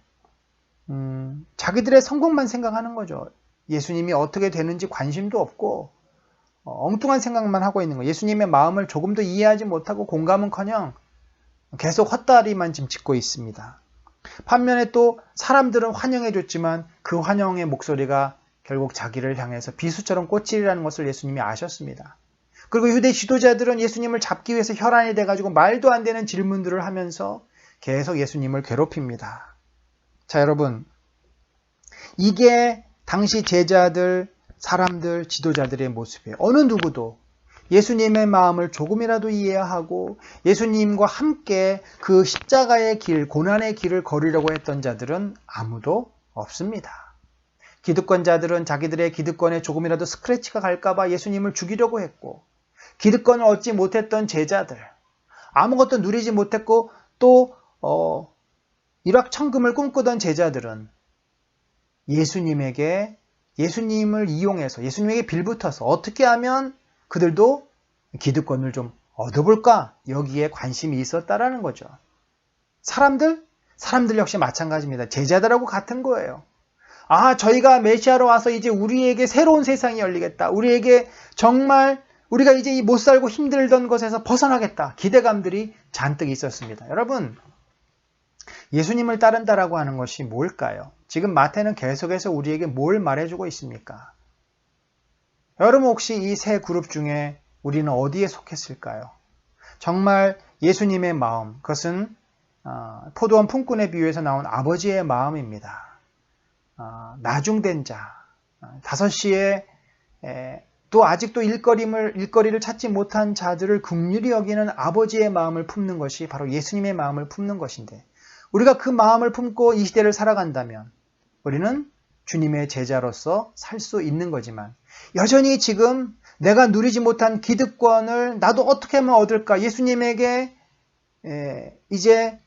자기들의 성공만 생각하는 거죠. 예수님이 어떻게 되는지 관심도 없고 엉뚱한 생각만 하고 있는 거예요. 예수님의 마음을 조금도 이해하지 못하고 공감은커녕 계속 헛다리만 지금 짚고 있습니다. 반면에 또 사람들은 환영해줬지만 그 환영의 목소리가 결국 자기를 향해서 비수처럼 꽂히리라는 것을 예수님이 아셨습니다. 그리고 유대 지도자들은 예수님을 잡기 위해서 혈안이 돼가지고 말도 안 되는 질문들을 하면서 계속 예수님을 괴롭힙니다. 자, 여러분, 이게 당시 제자들, 사람들, 지도자들의 모습이에요. 어느 누구도 예수님의 마음을 조금이라도 이해하고 예수님과 함께 그 십자가의 길, 고난의 길을 걸으려고 했던 자들은 아무도 없습니다. 기득권자들은 자기들의 기득권에 조금이라도 스크래치가 갈까봐 예수님을 죽이려고 했고, 기득권을 얻지 못했던 제자들, 아무것도 누리지 못했고 또 일확천금을 꿈꾸던 제자들은 예수님을 이용해서 예수님에게 빌붙어서 어떻게 하면 그들도 기득권을 좀 얻어볼까, 여기에 관심이 있었다라는 거죠. 사람들 역시 마찬가지입니다. 제자들하고 같은 거예요. 저희가 메시아로 와서 이제 우리에게 새로운 세상이 열리겠다. 우리에게 정말 우리가 이제 못 살고 힘들던 것에서 벗어나겠다. 기대감들이 잔뜩 있었습니다. 여러분, 예수님을 따른다라고 하는 것이 뭘까요? 지금 마태는 계속해서 우리에게 뭘 말해주고 있습니까? 여러분, 혹시 이 세 그룹 중에 우리는 어디에 속했을까요? 정말 예수님의 마음, 그것은 포도원 품꾼의 비유에서 나온 아버지의 마음입니다. 나중된 자, 5시에 또 아직도 일거리를 찾지 못한 자들을 긍휼히 여기는 아버지의 마음을 품는 것이 바로 예수님의 마음을 품는 것인데, 우리가 그 마음을 품고 이 시대를 살아간다면 우리는 주님의 제자로서 살 수 있는 거지만, 여전히 지금 내가 누리지 못한 기득권을 나도 어떻게 하면 얻을까, 예수님에게 이제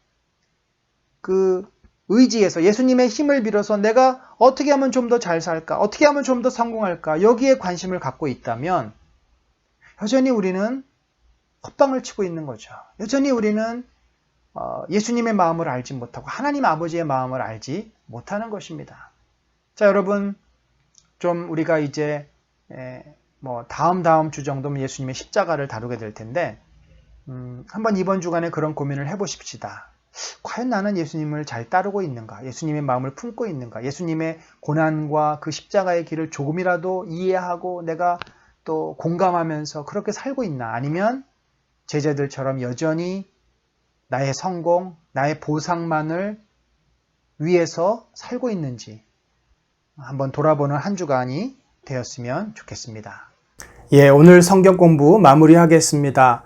그 의지해서 예수님의 힘을 빌어서 내가 어떻게 하면 좀 더 잘 살까, 어떻게 하면 좀 더 성공할까, 여기에 관심을 갖고 있다면 여전히 우리는 헛방을 치고 있는 거죠. 여전히 우리는 예수님의 마음을 알지 못하고 하나님 아버지의 마음을 알지 못하는 것입니다. 자, 여러분, 좀 우리가 이제 다음 주 정도면 예수님의 십자가를 다루게 될 텐데, 한번 이번 주간에 그런 고민을 해보십시다. 과연 나는 예수님을 잘 따르고 있는가? 예수님의 마음을 품고 있는가? 예수님의 고난과 그 십자가의 길을 조금이라도 이해하고 내가 또 공감하면서 그렇게 살고 있나? 아니면 제자들처럼 여전히 나의 성공, 나의 보상만을 위해서 살고 있는지 한번 돌아보는 한 주간이 되었으면 좋겠습니다. 오늘 성경 공부 마무리하겠습니다.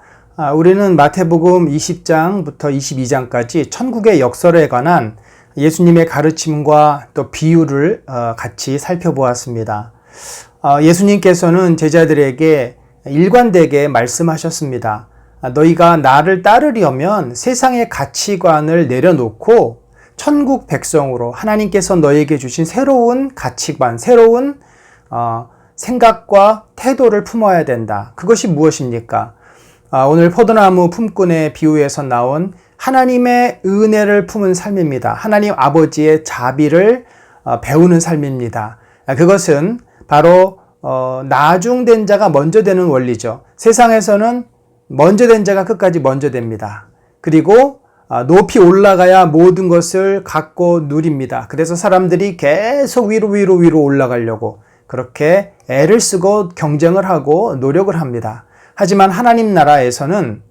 우리는 마태복음 20장부터 22장까지 천국의 역설에 관한 예수님의 가르침과 또 비유를 같이 살펴보았습니다. 예수님께서는 제자들에게 일관되게 말씀하셨습니다. 너희가 나를 따르려면 세상의 가치관을 내려놓고 천국 백성으로 하나님께서 너희에게 주신 새로운 가치관, 새로운 생각과 태도를 품어야 된다. 그것이 무엇입니까? 오늘 포도나무 품꾼의 비유에서 나온 하나님의 은혜를 품은 삶입니다. 하나님 아버지의 자비를 배우는 삶입니다. 그것은 바로 나중된 자가 먼저 되는 원리죠. 세상에서는 먼저 된 자가 끝까지 먼저 됩니다. 그리고 높이 올라가야 모든 것을 갖고 누립니다. 그래서 사람들이 계속 위로 올라가려고 그렇게 애를 쓰고 경쟁을 하고 노력을 합니다. 하지만 하나님 나라에서는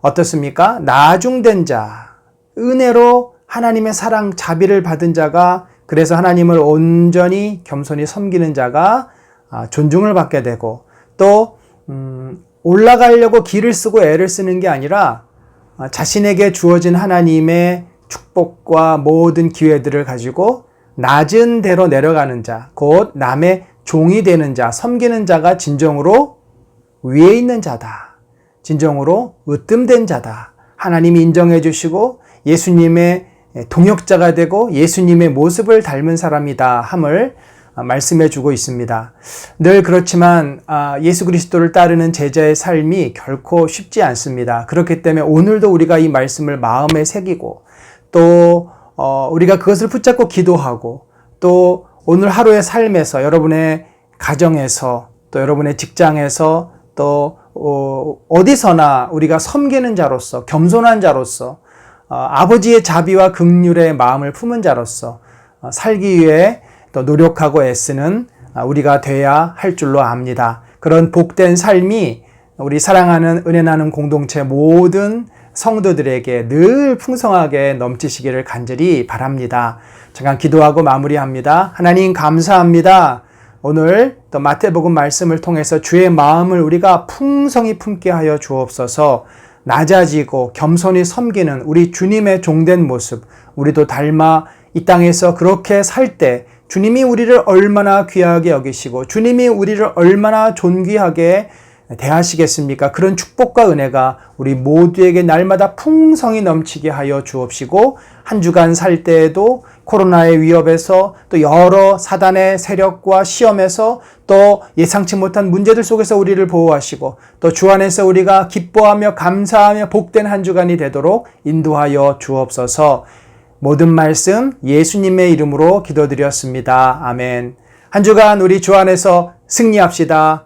어떻습니까? 나중된 자, 은혜로 하나님의 사랑, 자비를 받은 자가, 그래서 하나님을 온전히 겸손히 섬기는 자가 존중을 받게 되고, 또 올라가려고 길을 쓰고 애를 쓰는 게 아니라 자신에게 주어진 하나님의 축복과 모든 기회들을 가지고 낮은 데로 내려가는 자, 곧 남의 종이 되는 자, 섬기는 자가 진정으로 위에 있는 자다. 진정으로 으뜸된 자다. 하나님이 인정해 주시고 예수님의 동역자가 되고 예수님의 모습을 닮은 사람이다 함을 말씀해 주고 있습니다. 늘 그렇지만 예수 그리스도를 따르는 제자의 삶이 결코 쉽지 않습니다. 그렇기 때문에 오늘도 우리가 이 말씀을 마음에 새기고 또 우리가 그것을 붙잡고 기도하고 또 오늘 하루의 삶에서 여러분의 가정에서 또 여러분의 직장에서 또 어디서나 우리가 섬기는 자로서 겸손한 자로서 아버지의 자비와 긍휼의 마음을 품은 자로서 살기 위해 또 노력하고 애쓰는 우리가 돼야 할 줄로 압니다. 그런 복된 삶이 우리 사랑하는 은혜 나는 공동체 모든 성도들에게 늘 풍성하게 넘치시기를 간절히 바랍니다. 잠깐 기도하고 마무리합니다. 하나님 감사합니다. 오늘 또 마태복음 말씀을 통해서 주의 마음을 우리가 풍성히 품게 하여 주옵소서. 낮아지고 겸손히 섬기는 우리 주님의 종된 모습 우리도 닮아 이 땅에서 그렇게 살 때 주님이 우리를 얼마나 귀하게 여기시고 주님이 우리를 얼마나 존귀하게 대하시겠습니까? 그런 축복과 은혜가 우리 모두에게 날마다 풍성히 넘치게 하여 주옵시고 한 주간 살 때에도 코로나의 위협에서 또 여러 사단의 세력과 시험에서 또 예상치 못한 문제들 속에서 우리를 보호하시고 또 주 안에서 우리가 기뻐하며 감사하며 복된 한 주간이 되도록 인도하여 주옵소서. 모든 말씀 예수님의 이름으로 기도드렸습니다. 아멘. 한 주간 우리 주 안에서 승리합시다.